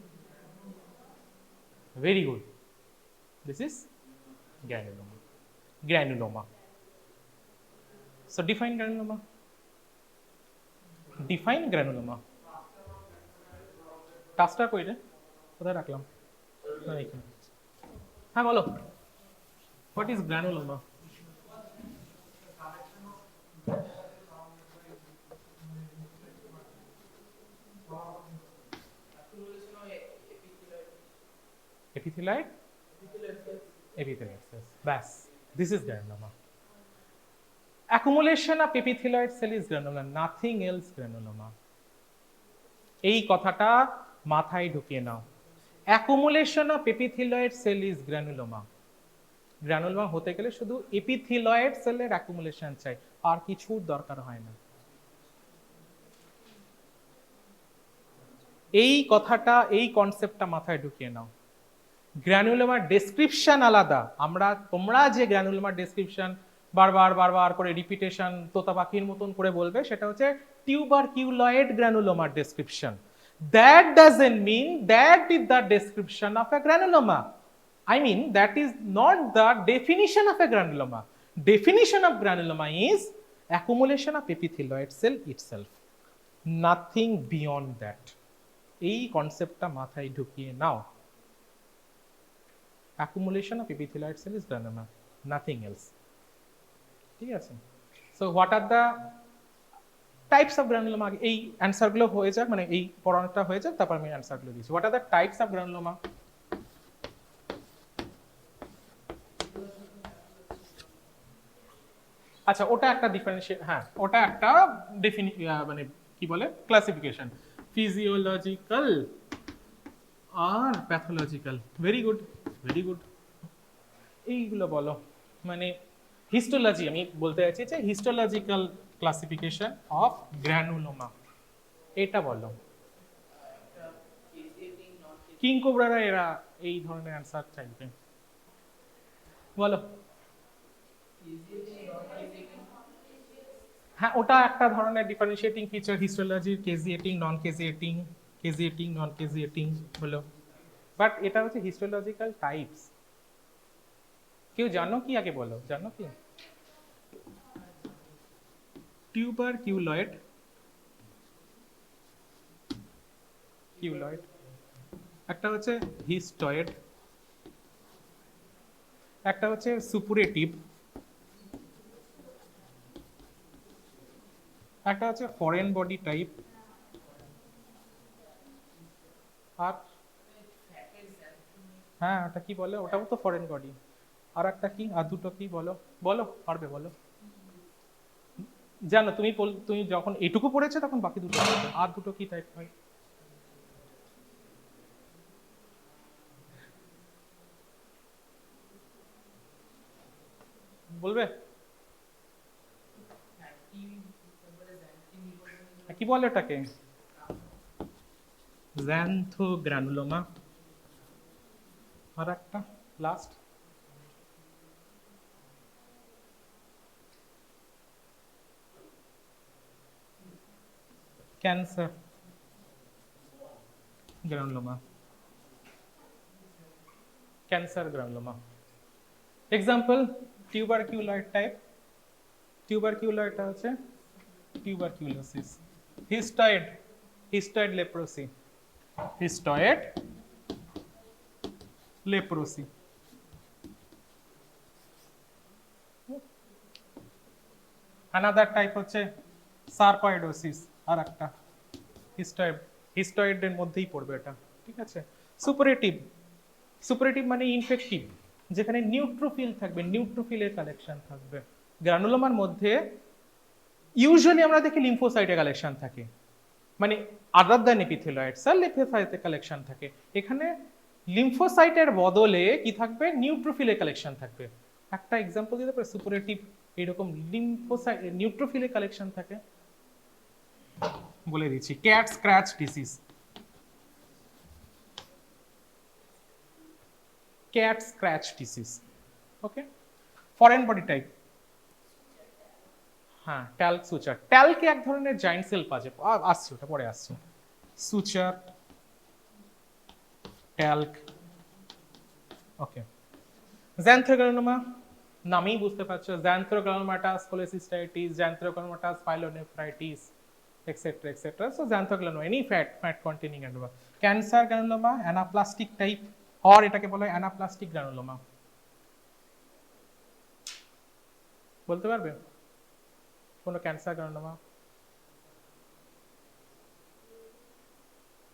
Very good, this is granuloma. Granuloma, so define granuloma. Define granuloma. টাস্কটা কই রে, কোথায় রাখলাম? না এখানে। হ্যাঁ বলো, what is granuloma? Epithelioid? Epithelioid cells. Bas. This is granuloma. Accumulation of epithelioid cell is granuloma. Nothing else granuloma. এই কথাটা মাথায় ঢুকিয়ে নাও। Accumulation of epithelioid cell is granuloma. Granuloma হতে গেলে শুধু এপিথেলয়েড সেলের অ্যাকুমুলেশন চাই, আর কিছুর দরকার হয় না। এই কথাটা, এই কনসেপ্টটা মাথায় ঢুকিয়ে নাও। গ্র্যানুলোমার ডেসক্রিপশন আলাদা। তোমরা যে গ্র্যানুলোমার ডেসক্রিপশন বারবার করে রিপিটেশন তোতা পাখির মতন করে বলবে, সেটা হচ্ছে টিউবারকিউলয়েড গ্র্যানুলোমার description. That doesn't mean that is the description of a granuloma. I mean, that is not the definition of a granuloma. Definition of granuloma is accumulation of epithelioid cell itself. Nothing beyond that. এই কনসেপ্টটা মাথায় ঢুকিয়ে নাও। Accumulation of epithelioid cell is granuloma, nothing else. ঠিক আছে? So what are the types of granuloma? এই অ্যানসারগুলো হয়ে যাক, মানে এই পড়ানোটা হয়ে যাক, তারপর আমি অ্যানসারগুলো দিচ্ছি। What are the types of granuloma? আচ্ছা, ওটা একটা ডিফারেন্সিয়েট, হ্যাঁ ওটা একটা মানে কি বলে ক্লাসিফিকেশন, ফিজিওলজিক্যাল আর pathological. Very good, very good. এইগুলো বলো, মানে হিস্টোলজি, আমি বলতে চাইছি যে হিস্টোলজিক্যাল ক্লাসিফিকেশন অফ গ্র্যানুলোমা, এটা বলো। কিংকোবরারা এরা এই ধরনের অ্যান্সার চাইবে, বলো। হ্যাঁ, ওটা একটা ধরনের ডিফারেন্সিয়েটিং ফিচার হিস্টোলজির, কেজিয়েটিং নন কেজিয়েটিং, কেজিয়েটিং নন কেজিয়েটিং হলো। বাট এটা হচ্ছে হিস্টোলজিক্যাল টাইপস। কেউ জানো কি, আগে বলো, জানো কি? টিউবারকিউলয়েড, কিউলয়েড, একটা হচ্ছে হিস্টয়েড, একটা হচ্ছে সুপুরেটিভ, একটা হচ্ছে ফরেন বডি টাইপ, আর হ্যাঁ ওটা কি বলে, ওটাও তো ফরেন বডি। আর একটা কি, আর দুটো কি বলো, বলো পারবে, বলো। জানো তুমি, তুমি যখন এটুকু পড়েছো তখন বাকি দুটো, আর দুটো কি টাইপ হয়? বলবে কি বলে ওটাকে? জ্যান্থোগ্রানুলোমা। আর একটা last, cancer granuloma. Cancer granuloma. Example, tuberculoid type, টিউবারকিউলয়েডটা হচ্ছে tuberculosis. Histoid, histoid leprosy, histoid leprosy. Another type হচ্ছে সার্কয়েডোসিস, আর একটা হিস্টয়েড, হিস্টয়েডের মধ্যেই পড়বে এটা, ঠিক আছে। সুপারেটিভ, সুপারেটিভ মানে ইনফেক্টিভ, যেখানে নিউট্রোফিল থাকবে, নিউট্রোফিলের কালেকশন থাকবে। গ্রানুলোমার মধ্যে ইউজুয়ালি আমরা দেখি লিম্ফোসাইটের কালেকশন থাকে, মানে আদার দ্যান এপিথেলয়েড সেল, লিম্ফোসাইটের কালেকশন থাকে। এখানে লিম্ফোসাইটের বদলে কি থাকবে, নিউট্রোফিলের কালেকশন থাকবে। একটা এক্সাম্পল দিতে পারে, সুপারেটিভ এরকম লিম্ফোসাইট নিউট্রোফিলের কালেকশন থাকে। বলে দিচ্ছি, cat scratch disease, cat scratch disease. Okay, foreign body type, হ্যাঁ ট্যাল্ক সুচার, ট্যাল্কে এক ধরনের জায়েন্ট সেল পাওয়া যায়, আসছে ওটা পরে আসছে, সুচার ট্যাল্ক। ওকে, জ্যান্থ্রোগ্রানোমা নামেই বুঝতে পারছো, xanthogranulomatous cholecystitis, xanthogranulomatous pyelonephritis etcetera etcetera. So xanthogranuloma any fat containing granuloma. Cancer granuloma anaplastic type, আর এটাকে বলা হয় অ্যানাপ্লাস্টিক গ্রানুলোমা। বলতে পারবে কোনো ক্যান্সার গ্রানুলোমা,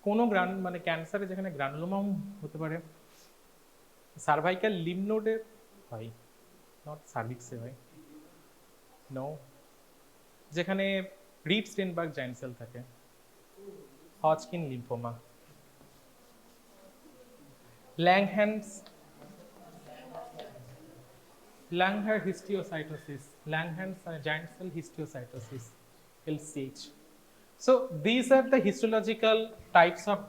কোনো মানে ক্যান্সারে যেখানে গ্রানুলোমা হতে পারে, সার্ভাইকাল লিম্ফ নোডে হয়, নট সার্ভিক্সে হয়, নো, যেখানে রিড স্টেনবার্গ জায়েন্ট সেল থাকে, Hodgkin lymphoma, Langhans histiocytosis, Langhans giant cell histiocytosis, LCH. So these are the histological types of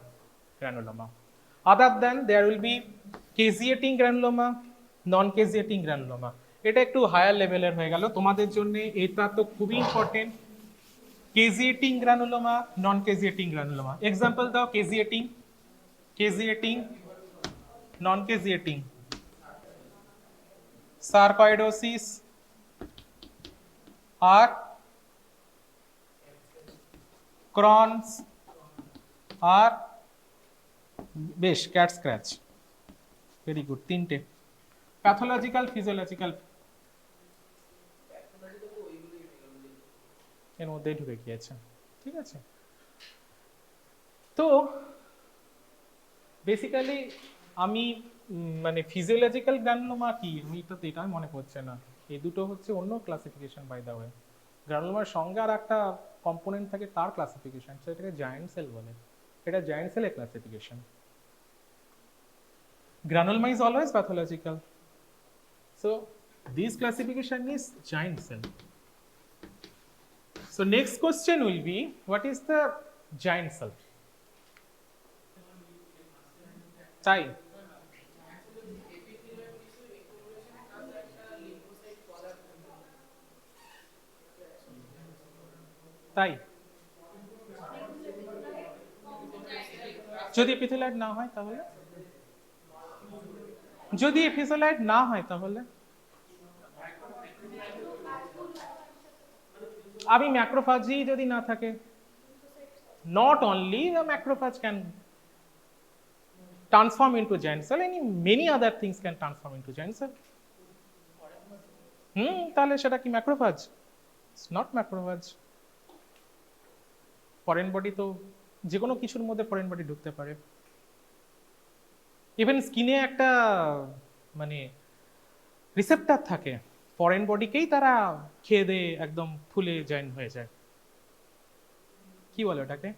granuloma. Other than there will be caseating granuloma, non-caseating granuloma. এটা একটু higher লেভেলের হয়ে গেল তোমাদের জন্য, এটা তো খুবই important. caseating granuloma, non-caseating granuloma. Example দাও, caseating, non-caseating. Sarcoidosis আর ক্রনস আর বেশ ক্যাট স্ক্র্যাচ, ভেরি গুড, তিনটে। প্যাথোলজিক্যাল, ফিজিওলজিক্যাল এর মধ্যেই ঢুকে গিয়েছে, ঠিক আছে। তো বেসিক্যালি আমি মানে ফিজিওলজিক্যাল গ্রানুলোমা কি, এটা মনে পড়ছে না, এই দুটো হচ্ছে অন্য ক্লাসিফিকেশন বাই দা ওয়ে। গ্রানুলোমার সঙ্গে আর একটা কম্পোনেন্ট থাকে তার ক্লাসিফিকেশন, সেটাকে জায়েন্ট সেল বলে, এটা জায়েন্ট সেলের classification. Granuloma is always pathological, so this classification is giant cell. So next question will be, what is the giant cell? তাই তাই যদি এপিথেলাইট না হয় তাহলে, যদি এপিথেলাইট না হয় তাহলে আমি ম্যাক্রোফাজি যদি না থাকে, not only the macrophage can transform into giant cell, many other things can transform into giant cell. তাহলে সেটা কি macrophage? It's not macrophage. Foreign body তো যে কোনো কিছুর মধ্যে ফরেন বডি ঢুকতে পারে, ইভেন স্কিনে একটা মানে রিসেপ্টর থাকে, ফরেন বডিকেই তারা খেয়ে দিয়ে একদম ফুলে জয়েন হয়ে যায়, কি বলে ওটাকে,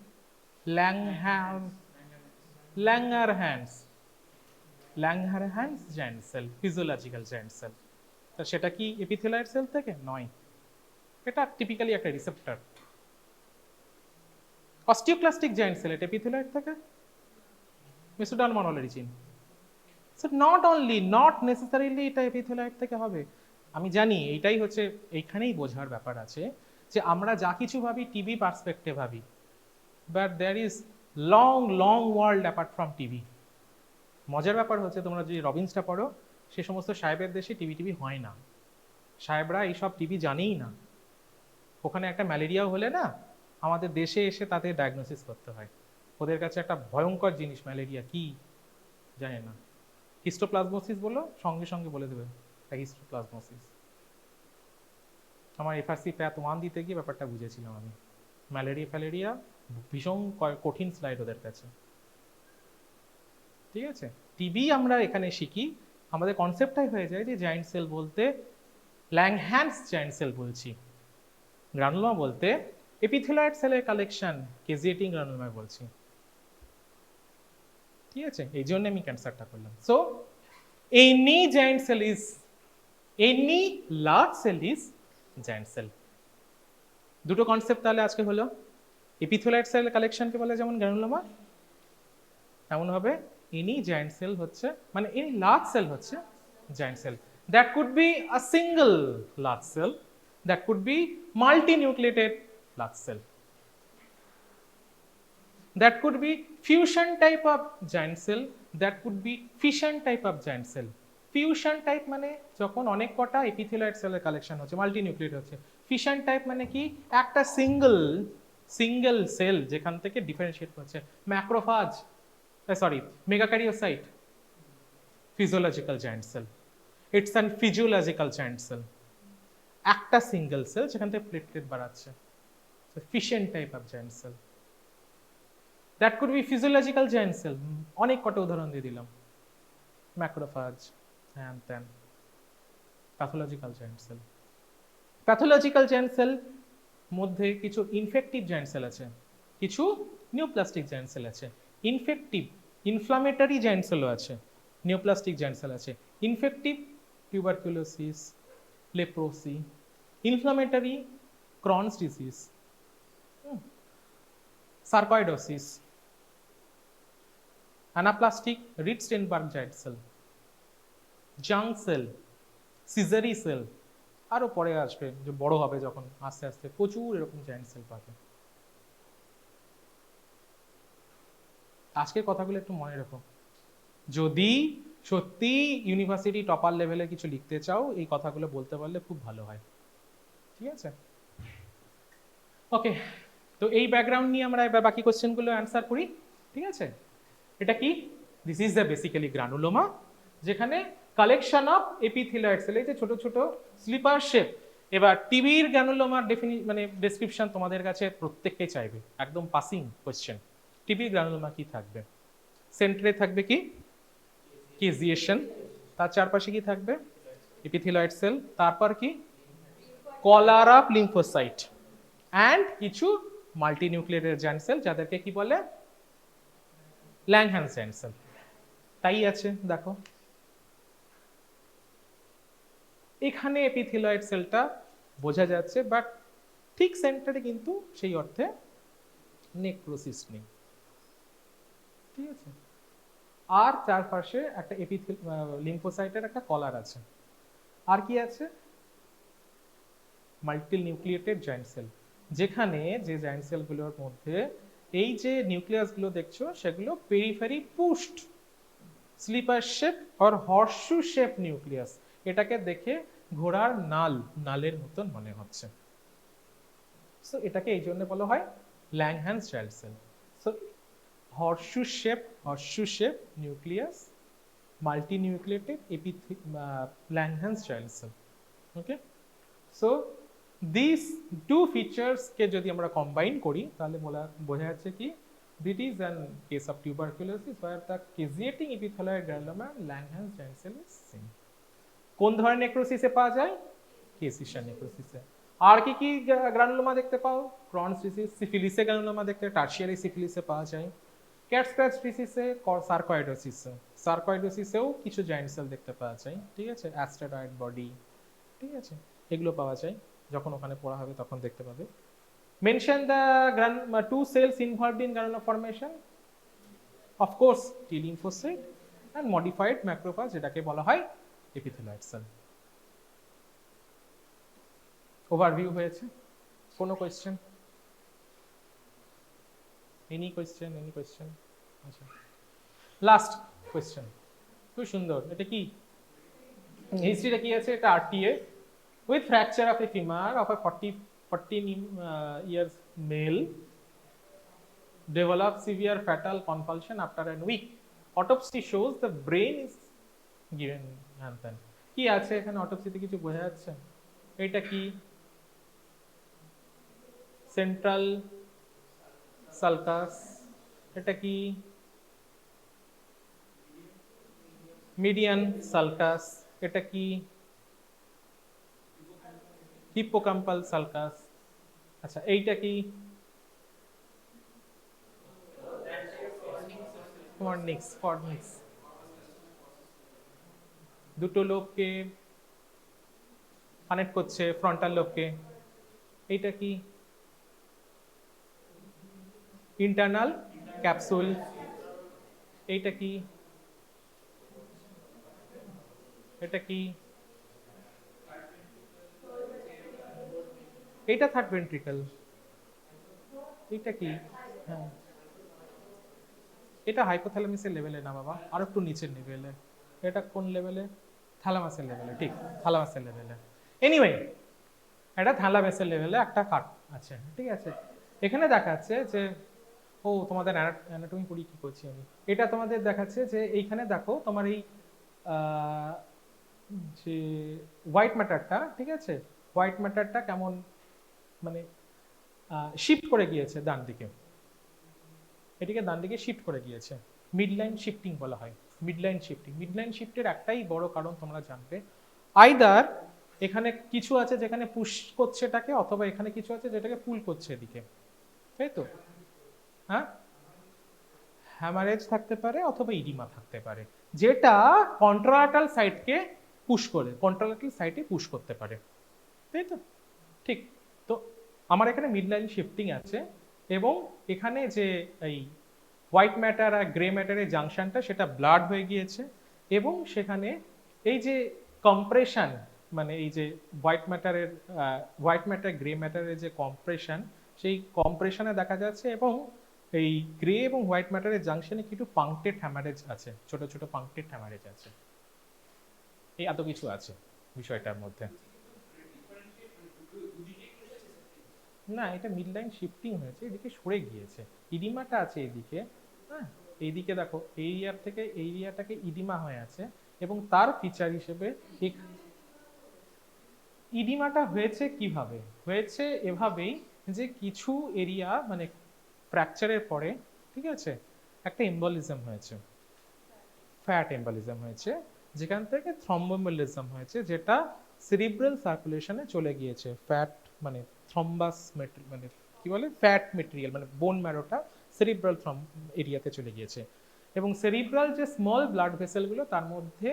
Langerhans giant cell, physiological giant cell. তা সেটা কি এপিথেলাইট সেল থেকে নয়, এটা টিপিক্যালি একটা রিসেপ্টর। অস্টিওক্লাস্টিক জায়েন্ট সেল, এটা এপিথেলাইট থেকে, mesodermal origin. So not only, not necessarily এটা এপিথেলাইট থেকে হবে। আমি জানি এইটাই হচ্ছে, এইখানেই বোঝার ব্যাপার আছে যে আমরা যা কিছু ভাবি টিভি পার্সপেক্টিভ ভাবি, but there is long long world apart from TV. মজার ব্যাপার হচ্ছে তোমরা যদি রবিন্সটা পড়ো, সে সমস্ত সাহেবের দেশে টিভি হয় না, সাহেবরা এইসব টিভি জানেই না। ওখানে একটা ম্যালেরিয়াও হলে না আমাদের দেশে এসে তাদের ডায়াগনোসিস করতে হয়, ওদের কাছে একটা ভয়ঙ্কর জিনিস ম্যালেরিয়া কি জানে না, হিস্টোপ্লাজমোসিস বলো সঙ্গে সঙ্গে বলে দেবে হিস্টোপ্লাজমোসিস। আমার FRC প্যাথ 1 দিতে গিয়ে ব্যাপারটা বুঝেছিলাম আমি, ম্যালেরিয়া ভীষণ কঠিন স্লাইড ওদের কাছে, ঠিক আছে। টিবি আমরা এখানে শিখি, আমাদের কনসেপ্টটাই হয়ে যায় যে জায়েন্ট সেল বলতে ল্যাংহ্যান্স জায়েন্ট সেল বলছি, গ্রানুলোমা বলতে এপিথেলয়েড সেলের কালেকশন, কেজিয়েটিং গ্রানুলোমা বলছি, ঠিক আছে। এই জন্য আমি ক্যান্সারটা করলাম। So any giant cell is, any large cell is giant cell. দুটো কনসেপ্ট তাহলে আজকে হলো, এপিথেলিয়াল সেল কালেকশনকে বলে যেমন গ্রানুলোমা, এমন হবে এনি জায়ান্ট সেল হচ্ছে মানে এনি লার্জ সেল হচ্ছে giant cell. That could be a single large cell, that could B multinucleated large cell, that could be fusion type of giant cell, that could be fission type of giant cell. Fusion type মানে যখন অনেক কটা epithelial সেলের collection হচ্ছে, মাল্টিনিউক্লিয়েট হচ্ছে। Fission type মানে কি, একটা সিঙ্গেল সেল যেখান থেকে ডিফারেন্সিয়েট হচ্ছে। Macrophage, sorry, megakaryocyte, physiological giant cell, it's an physiological giant cell, একটা সিঙ্গেল সেল যেখান থেকে প্লেটলেট বাড়াচ্ছে, fission type of giant cell. That could B physiological giant cell, অনেক কটা উদাহরণ দিয়ে দিলাম, ম্যাক্রোফাজ, হ্যান ত্যান। Pathological giant cell, pathological giant cell মধ্যে কিছু ইনফেক্টিভ জায়ান্ট সেল আছে, কিছু নিউপ্লাস্টিক জায়ান্ট সেল আছে। ইনফেক্টিভ ইনফ্লামেটরি জায়ান্ট সেলও আছে, নিউপ্লাস্টিক জায়ান্ট সেল আছে। Infective tuberculosis, leprosy, inflammatory Crohn's disease, sarcoidosis, anaplastic Reed Sternberg giant cell, জাং সেল, সিজারি সেল, আরো পরে আসবে যে বড় হবে যখন আস্তে আস্তে প্রচুর এরকম জায়ান্ট সেল পাবে। আজকের কথাগুলো একটু মনে রাখো, যদি সত্যি ইউনিভার্সিটি টপার লেভেলে কিছু লিখতে চাও এই কথাগুলো বলতে পারলে খুব ভালো হয়, ঠিক আছে? ওকে, তো এই ব্যাকগ্রাউন্ড নিয়ে আমরা এবার বাকি কোশ্চেনগুলো অ্যান্সার করি, ঠিক আছে? এটা কি, this is the basically granuloma, যেখানে কালেকশন অফ এপিথেলিয়াল সেল, এই যে ছোট ছোট স্লিপার শেপ। এবার টিবির গ্রানুলোমার মানে ডেসক্রিপশন তোমাদের কাছে প্রত্যেককে চাইবে, একদম পাসিং কোশ্চেন। টিবির গ্রানুলোমা কি থাকবে? সেন্টারে থাকবে কি কেজিয়েশন, তার চারপাশে কি থাকবে এপিথেলিয়াল সেল, তারপর কি কলার অফ লিম্ফোসাইট অ্যান্ড কিছু মাল্টিনিউক্লিয়েটেড জায়ান্ট সেল যাদেরকে কি বলে ল্যাংহ্যান্স জায়ান্ট সেল। তাই আছে দেখো এখানে এপিথেলিয়াল সেলটা বোঝা যাচ্ছে, বাট ঠিক সেন্টারে কিন্তু সেই অর্থে নেক্রোসিস নেই, ঠিক আছে? আর চারপাশে একটা লিম্ফোসাইটের একটা কলার আছে। আর কি আছে? মাল্টিনিউক্লিয়েটেড জায়ান্ট সেল, যেখানে যে জায়ান্ট সেলগুলোর মধ্যে এই যে নিউক্লিয়াসগুলো দেখছো সেগুলো periphery pushed slipper shape or horseshoe shape nucleus. এটাকে দেখে ঘোড়ার নালের মতন মনে হচ্ছে। সো এটাকে এই জন্য বলা হয় Langhans giant cell. So horseshoe shape nucleus, multinucleated Langhans child cell. Okay, so these two features কে যদি আমরা কম্বাইন করি তাহলে বোঝা যাচ্ছে কি this is an case of tuberculosis where the caseating epithelial granuloma and Langhans giant cell is same. কোন ধরনের নেক্রোসিসে পাওয়া যায়? কেসিশন নেক্রোসিসে। আর কি কি গ্রানুলোমা দেখতে পাও? ক্রনস ডিজিজ, সিফিলিসে গ্রানুলোমা দেখতে, টার্সিয়ারি সিফিলিসে পাওয়া যায়। ক্যাট স্ক্র্যাচ ডিজিজে, সার্কয়েডোসিসেও কিছু জায়ান্ট সেল দেখতে পাওয়া যায়, ঠিক আছে? অ্যাস্টেরয়েড বডি, ঠিক আছে? এগুলো পাওয়া যায়, যখন ওখানে পড়া হবে তখন দেখতে পাবে। Mention the two cells involved in granular formation, of course T lymphocyte and modified macrophage, যেটাকে বলা হয় এপিথেলিয়াল সেল। ওভারভিউ হয়েছে, কোনো কোয়েশ্চেন? Any question? আচ্ছা, লাস্ট কোয়েশ্চেন, খুব সুন্দর। এটা কি হিস্ট্রিটা কি আছে? এটা RTA with fracture of a femur of a 14 years male developed severe fatal convulsion after a week. Autopsy shows the brain is given and then কি আছে এখানে? অটোপসিতে কিছু বোঝা যাচ্ছে? এটা কি সেন্ট্রাল সালকাস, এটা কি মিডিয়ান সালকাস, এটা কি হিপোক্যাম্পাল সালকাস, আচ্ছা এইটা কি ফর্নিক্স, দুটো লোবকে কানেক্ট করছে, ফ্রন্টাল লোবকে। এইটা কি ইন্টারনাল ক্যাপসুল। এইটা কি? এটা কি? এইটা থার্ড ভেন্ট্রিকল। এইটা কি? হ্যাঁ, এটা হাইপোথ্যালামাসের লেভেলে না বাবা, আর একটু নিচের লেভেলে। এটা কোন লেভেলে? থ্যালামাসের লেভেলে, ঠিক, থ্যালামাসের লেভেলে। এনিওয়ে, এটা থ্যালামাসের লেভেলে একটা কাট আছে, ঠিক আছে। এখানে দেখাচ্ছে যে, ও তোমাদের অ্যানাটমি পড়ি কি করছি আমি, এটা তোমাদের দেখাচ্ছে যে এইখানে দেখো তোমার এই যে হোয়াইট ম্যাটারটা, ঠিক আছে, হোয়াইট ম্যাটারটা কেমন মানে শিফট করে গিয়েছে ডান দিকে, এটিকে ডান দিকে শিফট করে গিয়েছে, মিডলাইন শিফটিং বলা হয়। মিডলাইন শিফটিং, মিডলাইন শিফটের একটাই বড় কারণ তোমরা জানবে, আইদার এখানে কিছু আছে যেখানে পুশ করছে এটাকে, অথবা এখানে কিছু আছে যেটাকে পুল করছে এদিকে, তাই তো? হ্যাঁ, হ্যামারেজ থাকতে পারে অথবা ইডিমা থাকতে পারে, যেটা কন্ট্রালাটারাল সাইডকে পুশ করে, কন্ট্রালাটারাল সাইডে পুশ করতে পারে, তাই তো? ঠিক। তো আমার এখানে মিডলাইন শিফটিং আছে, এবং এখানে যে এই হোয়াইট ম্যাটার আর গ্রে ম্যাটারের জাংশনটা সেটা ব্লাড হয়ে গিয়েছে, এবং সেখানে এই যে কম্প্রেশন, মানে এই যে হোয়াইট ম্যাটার গ্রে ম্যাটারের যে কম্প্রেশন, সেই কম্প্রেশনে দেখা যাচ্ছে, এবং এই গ্রে এবং হোয়াইট ম্যাটারের জাংশনে কিছু পাংক্টেড হ্যামারেজ আছে, ছোট ছোট পাংক্টেড হ্যামারেজ আছে। এই এত কিছু আছে বিষয়টার মধ্যে। না, এটা মিডলাইন শিফটিং হয়েছে, এদিকে সরে গিয়েছে, ইডিমাটা আছে এদিকে। হ্যাঁ, এইদিকে দেখো, এরিয়ার থেকে এরিয়াটাকে ইডিমা হয়ে আছে, এবং তার ফিচার হিসেবে ইডিমাটা হয়েছে কিভাবে? হয়েছে এভাবেই যে কিছু এরিয়া মানে ফ্র্যাকচারের পরে, ঠিক আছে, একটা এম্বলিজম হয়েছে, ফ্যাট এম্বলিজম হয়েছে, যেখান থেকে থ্রম্বোএম্বলিজম হয়েছে, যেটা সেরিব্রাল সার্কুলেশনে চলে গিয়েছে। ফ্যাট মানে থ্রম্বাস মানে কি বলে, ফ্যাট মেটেরিয়াল মানে বোন ম্যারোটা সেরিব্রাল এরিয়াতে চলে গিয়েছে, এবং সেরিব্রাল যে স্মল ব্লাড ভেসেলগুলো তার মধ্যে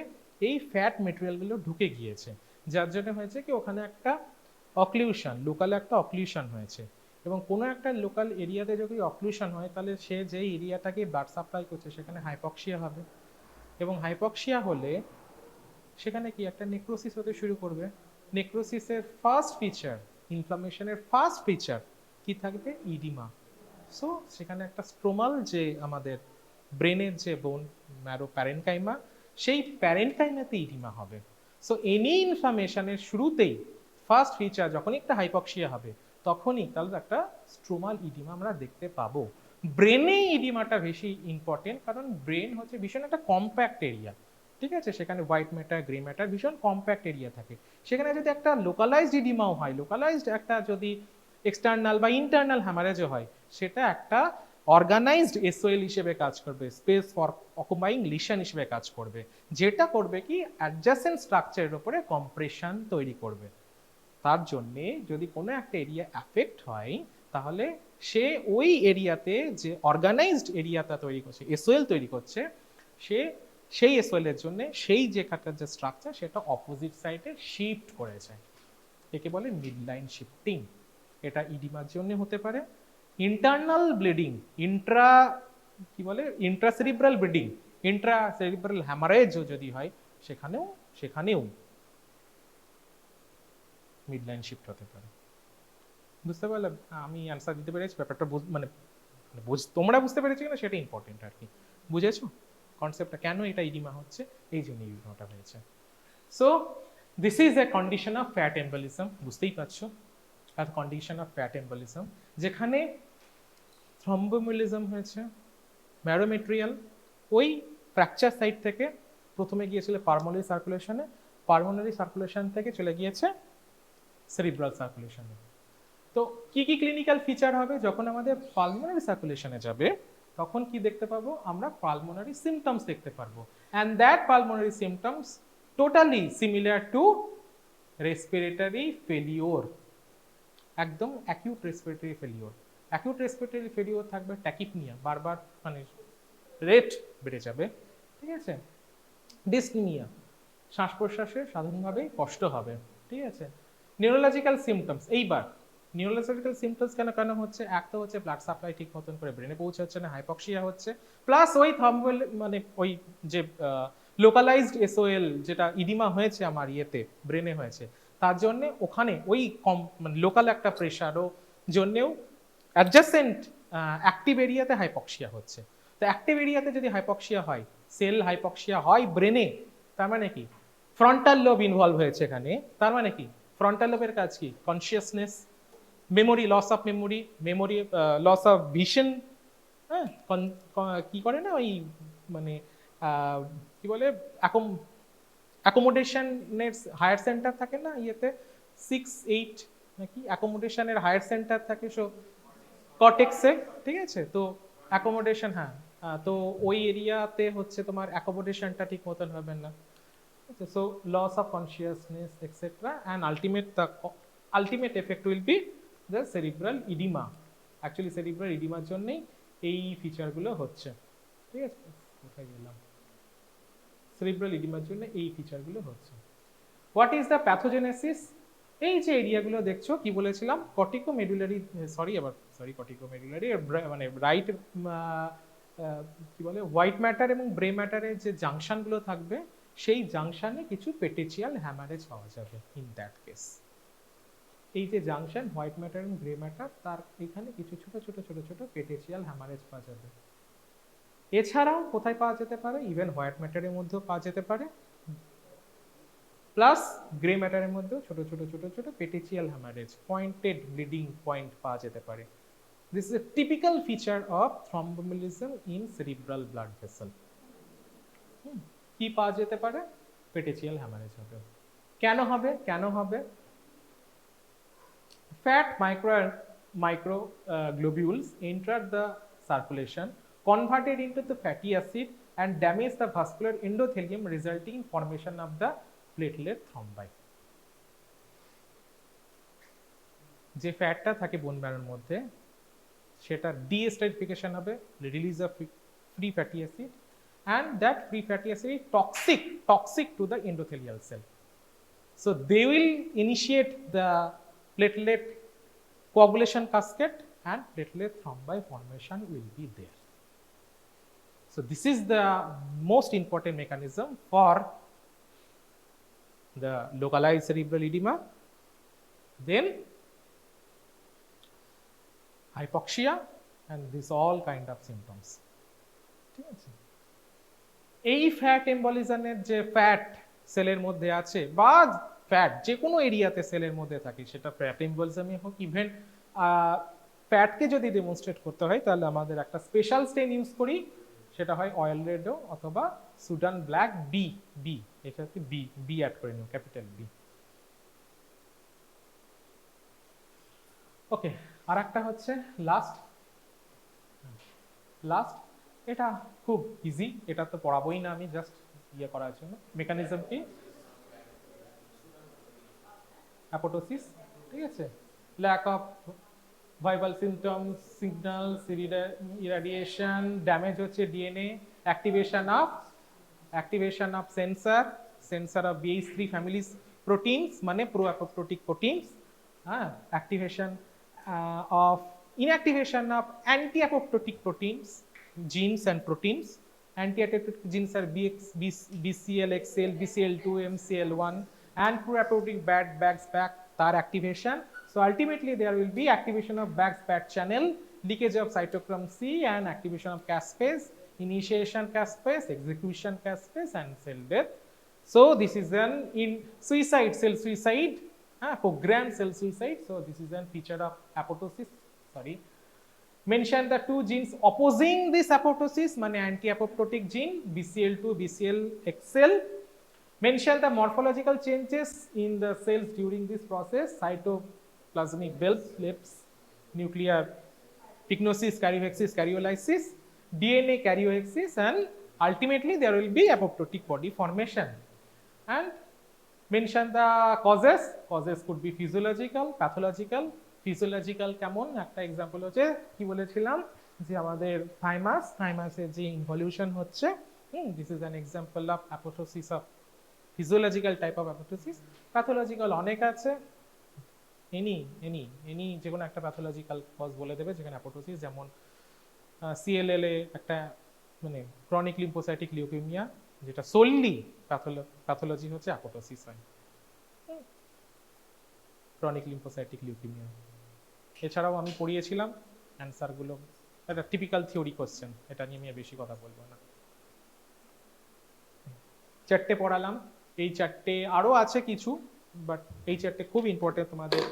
এই ফ্যাট মেটেরিয়ালগুলো ঢুকে গিয়েছে, যার জন্য হয়েছে কি ওখানে একটা অক্লুশন, লোকাল একটা অক্লুশন হয়েছে। এবং কোনো একটা লোকাল এরিয়াতে যদি অক্লুশন হয়, তাহলে সে যে এরিয়াটাকে ব্লাড সাপ্লাই করছে সেখানে হাইপক্সিয়া হবে, এবং হাইপক্সিয়া হলে সেখানে কি একটা নেক্রোসিস হতে শুরু করবে। নেক্রোসিসের ফার্স্ট ফিচার, ইনফ্লামেশনের ফার্স্ট ফিচার কি থাকবে? ইডিমা। সো সেখানে একটা স্ট্রোমাল যে আমাদের ব্রেনের যে বোন ম্যারো প্যারেনকাইমা, সেই প্যারেনকাইমাতে ইডিমা হবে। সো এনি ইনফ্লামেশনের শুরুতেই ফার্স্ট ফিচার যখনই একটা হাইপক্সিয়া হবে, তখনই তাহলে একটা স্ট্রোমাল ইডিমা আমরা দেখতে পাবো। ব্রেনে ইডিমাটা বেশি ইম্পর্টেন্ট, কারণ ব্রেন হচ্ছে ভীষণ একটা কম্প্যাক্ট এরিয়া, ঠিক আছে, সেখানে হোয়াইট ম্যাটার গ্রে ম্যাটার ভীষণ কম্প্যাক্ট এরিয়া থাকে। সেখানে যদি একটা লোকালাইজড ইডিমাও হয়, লোকালাইজড একটা যদি এক্সটার্নাল বা ইন্টারনাল হ্যামারেজও হয়, সেটা একটা অর্গানাইজড এসওএল হিসেবে কাজ করবে, স্পেস ফর অকুপাইং লিশন হিসেবে কাজ করবে, যেটা করবে কি অ্যাডজাসেন্ট স্ট্রাকচারের উপরে কম্প্রেশন তৈরি করবে। তার জন্যে যদি কোনো একটা এরিয়া অ্যাফেক্ট হয়, তাহলে সে ওই এরিয়াতে যে অর্গানাইজড এরিয়াটা তৈরি করছে, এসওএল তৈরি করছে, সে সেই এসওএল এর জন্য সেই যে কাটার যে স্ট্রাকচার সেটা অপোজিট সাইডে শিফট করেছে, একে বলে মিডলাইন শিফটিং। এটা ইডিমার জন্য হতে পারে। ইন্টারনাল ব্লিডিং, কি বলে, ইন্ট্রাসেরিব্রাল ব্লিডিং, ইন্ট্রাসেরিব্রাল হ্যামারেজও যদি হয়, সেখানেও মিডলাইন শিফট হতে পারে। বুঝতে পারলে? আমি অ্যান্সার দিতে পেরেছি ব্যাপারটা, মানে তোমরা বুঝতে পেরেছো কিনা সেটা ইম্পর্টেন্ট আর কি। বুঝেছো কনসেপ্টটা, কেন এটা ইডিমা হচ্ছে, এই জন্য ইডিমাটা হয়েছে। So this is A condition of fat embolism, বুঝতেই পারছো, আর কন্ডিশন অফ ফ্যাট এম্বলিজম যেখানে থ্রম্বোএম্বলিজম হয়েছে, ম্যারোমেটেরিয়াল ওই ফ্র্যাকচার সাইট থেকে প্রথমে গিয়েছিল পালমোনারি সার্কুলেশনে, পালমোনারি সার্কুলেশন থেকে চলে গিয়েছে সেরিব্রাল সার্কুলেশনে। তো কি কি ক্লিনিক্যাল ফিচার হবে যখন আমাদের পালমোনারি সার্কুলেশনে যাবে, তখন কি দেখতে পাবো? আমরা পালমোনারি সিমটমস দেখতে পারবো, and that pulmonary symptoms totally similar to respiratory failure, একদম acute respiratory failure. Acute respiratory failure থাকবে ট্যাকিপনিয়া, বারবার মানে রেট বেড়ে যাবে, ঠিক আছে, ডিসনিমিয়া, শ্বাস প্রশ্বাসে সাধারণভাবেই কষ্ট হবে, ঠিক আছে, নিউরোলজিক্যাল সিমটমস। এইবার নিউরোলজিক্যাল সিমটমস কেন কেন হচ্ছে? এক তো হচ্ছে ব্লাড সাপ্লাই ঠিক মতন করে ব্রেনে পৌঁছাচ্ছে না, হাইপক্সিয়া হচ্ছে, প্লাস ওই থ্রম্বোল মানে ওই যে লোকালাইজড এসওএল যেটা ইডিমা হয়েছে আমার ইয়েতে ব্রেনে হয়েছে, তার জন্য ওখানে ওই কম মানে লোকাল একটা প্রেশারও জন্যেও অ্যাডজাসেন্ট অ্যাক্টিভ এরিয়াতে হাইপক্সিয়া হচ্ছে। তো অ্যাক্টিভ এরিয়াতে যদি হাইপক্সিয়া হয়, সেল হাইপক্সিয়া হয় ব্রেনে, তার মানে কি ফ্রন্টাল লোব ইনভলভ হয়েছে এখানে, তার মানে কি ফ্রন্টাল লোবের কাজ কি? Consciousness, memory, loss of memory, memory loss of vision, হ্যাঁ কি করে না ওই মানে কি বলে অ্যাকোমোডেশনের হায়ার সেন্টার থাকে না ইয়েতে 6-8 নাকি অ্যাকোমোডেশনের হায়ার সেন্টার থাকে, সো কর্টেক্সে, ঠিক আছে? তো অ্যাকোমোডেশন, হ্যাঁ, তো ওই এরিয়াতে হচ্ছে তোমার অ্যাকোমোডেশনটা ঠিক মতন হবে না, so loss of consciousness etc, and ultimate effect will be the cerebral edema. Actually cerebral edema জন্যই এই ফিচার গুলো হচ্ছে, ঠিক আছে? কোথায় গেলাম? cerebral edema জন্য এই ফিচার গুলো হচ্ছে। What is the pathogenesis? এই যে এরিয়াগুলো দেখছো, কি বলেছিলাম, কর্টিকোমেডুলারি, কর্টিকোমেডুলারি মানে রাইট কি বলে হোয়াইট ম্যাটার এবং গ্রে ম্যাটারের যে জাংশনগুলো থাকবে, সেই জাংশনে কিছু পেটেচিয়াল হ্যামারেজ পাওয়া যাবে ইন দ্যাট কেস। এই যে জাংশন হোয়াইট ম্যাটার এবং গ্রে ম্যাটার, তার এখানে কিছু ছোট ছোট ছোট ছোট পেটেচিয়াল হ্যামারেজ পাওয়া যাবে। এছাড়াও কোথায় পাওয়া যেতে পারে? ইভেন হোয়াইট ম্যাটারের মধ্যেও পাওয়া যেতে পারে, প্লাস গ্রে ম্যাটারের মধ্যেও ছোট ছোট ছোট ছোট petechial haemorrhage, pointed bleeding point পাওয়া যেতে পারে। This is a typical feature of thromboembolism in cerebral blood vessel. কি পাওয়া যেতে পারে? পেটেচিয়াল হ্যামারেজ হবে। কেন হবে? কেন হবে? Fat micro globules enter the circulation, converted into the fatty acid and damage the vascular endothelium, resulting in formation of the platelet thrombi. যে ফ্যাটটা থাকে বোন ম্যারোর মধ্যে, সেটা de-esterification হবে, release of free fatty acid, and that free fatty acid is toxic to the endothelial cell, so they will initiate the platelet coagulation cascade and platelet thrombi formation will be there. So this is the most important mechanism for the localized cerebral edema, then hypoxia, and this all kind of symptoms. ঠিক আছে? এই fat এম্বলিজমের যে fat সেলের মধ্যে আছে, বা fat যে কোনো এরিয়াতে সেলের মধ্যে থাকে, সেটা ফ্যাট এম্বলিজমই হোক, ইভেন ফ্যাটকে যদি ডেমনস্ট্রেট করতে হয় তাহলে আমাদের একটা স্পেশাল স্টেন ইউজ করি, সেটা হয় অয়েল রেডো অথবা সুডান ব্ল্যাক বি, এটাতে বি অ্যাড করে নিও, ক্যাপিটাল বি। ওকে, আর একটা হচ্ছে লাস্ট, এটা খুব ইজি, এটা তো পড়াবোই না আমি, জাস্ট ইয়ে করার জন্য। মেকানিজম কি? অ্যাপোটোসিস, ঠিক আছে? Lack of vital symptoms, signals, irradiation, damage হচ্ছে DNA, activation of sensor of BH3 families proteins, মানে প্রো অ্যাপোপ্টোটিক প্রোটিনস, হ্যাঁ, activation of inactivation of anti-apoptotic proteins, genes and proteins. Anti-apoptotic genes are BCL-XL, BCL2, MCL1, and pro-apoptotic bags back tar activation. So ultimately there will be activation of bags back channel, leakage of cytochrome C, and activation of caspase, initiation caspase, execution caspase, and cell death. So this is an in cell suicide, programmed cell suicide. So this is a feature of apoptosis. Mention the two genes opposing this apoptosis, mane anti-apoptotic gene BCL2, BCL-XL. Mention the morphological changes in the cells during this process: cytoplasmic bulbs, nuclear pycnosis, karyohexis, karyolysis, DNA karyohexis, and ultimately there will be apoptotic body formation. And mention the causes could be physiological, pathological. Physiological কেমন? একটা example হচ্ছে, কি বলেছিলাম, যে আমাদের থাইমাসের যে involution হচ্ছে, this is an example of apoptosis, of physiological type of apoptosis. Pathological অনেক আছে, এনি এনি এনি যে কোনো একটা প্যাথোলজিক্যাল কজ বলে দেবে যেখানে অ্যাপোটোসিস, যেমন সিএলএল এ একটা মানে ক্রনিক লিম্ফোসাইটিক লিউকেমিয়া, যেটা সোললি প্যাথোলজি হচ্ছে অ্যাপোটোসিস হয়, ক্রনিক লিম্ফোসাইটিক লিউকেমিয়া। এছাড়াও আমি পড়িয়েছিলাম অ্যান্সারগুলো, একটা টিপিক্যাল থিওরি কোশ্চেন, এটা নিয়ে আমি বেশি কথা বলবো না। চারটে পড়ালাম, এই চারটে আরও আছে কিছু, বাট এই চারটে খুব ইম্পর্টেন্ট তোমাদের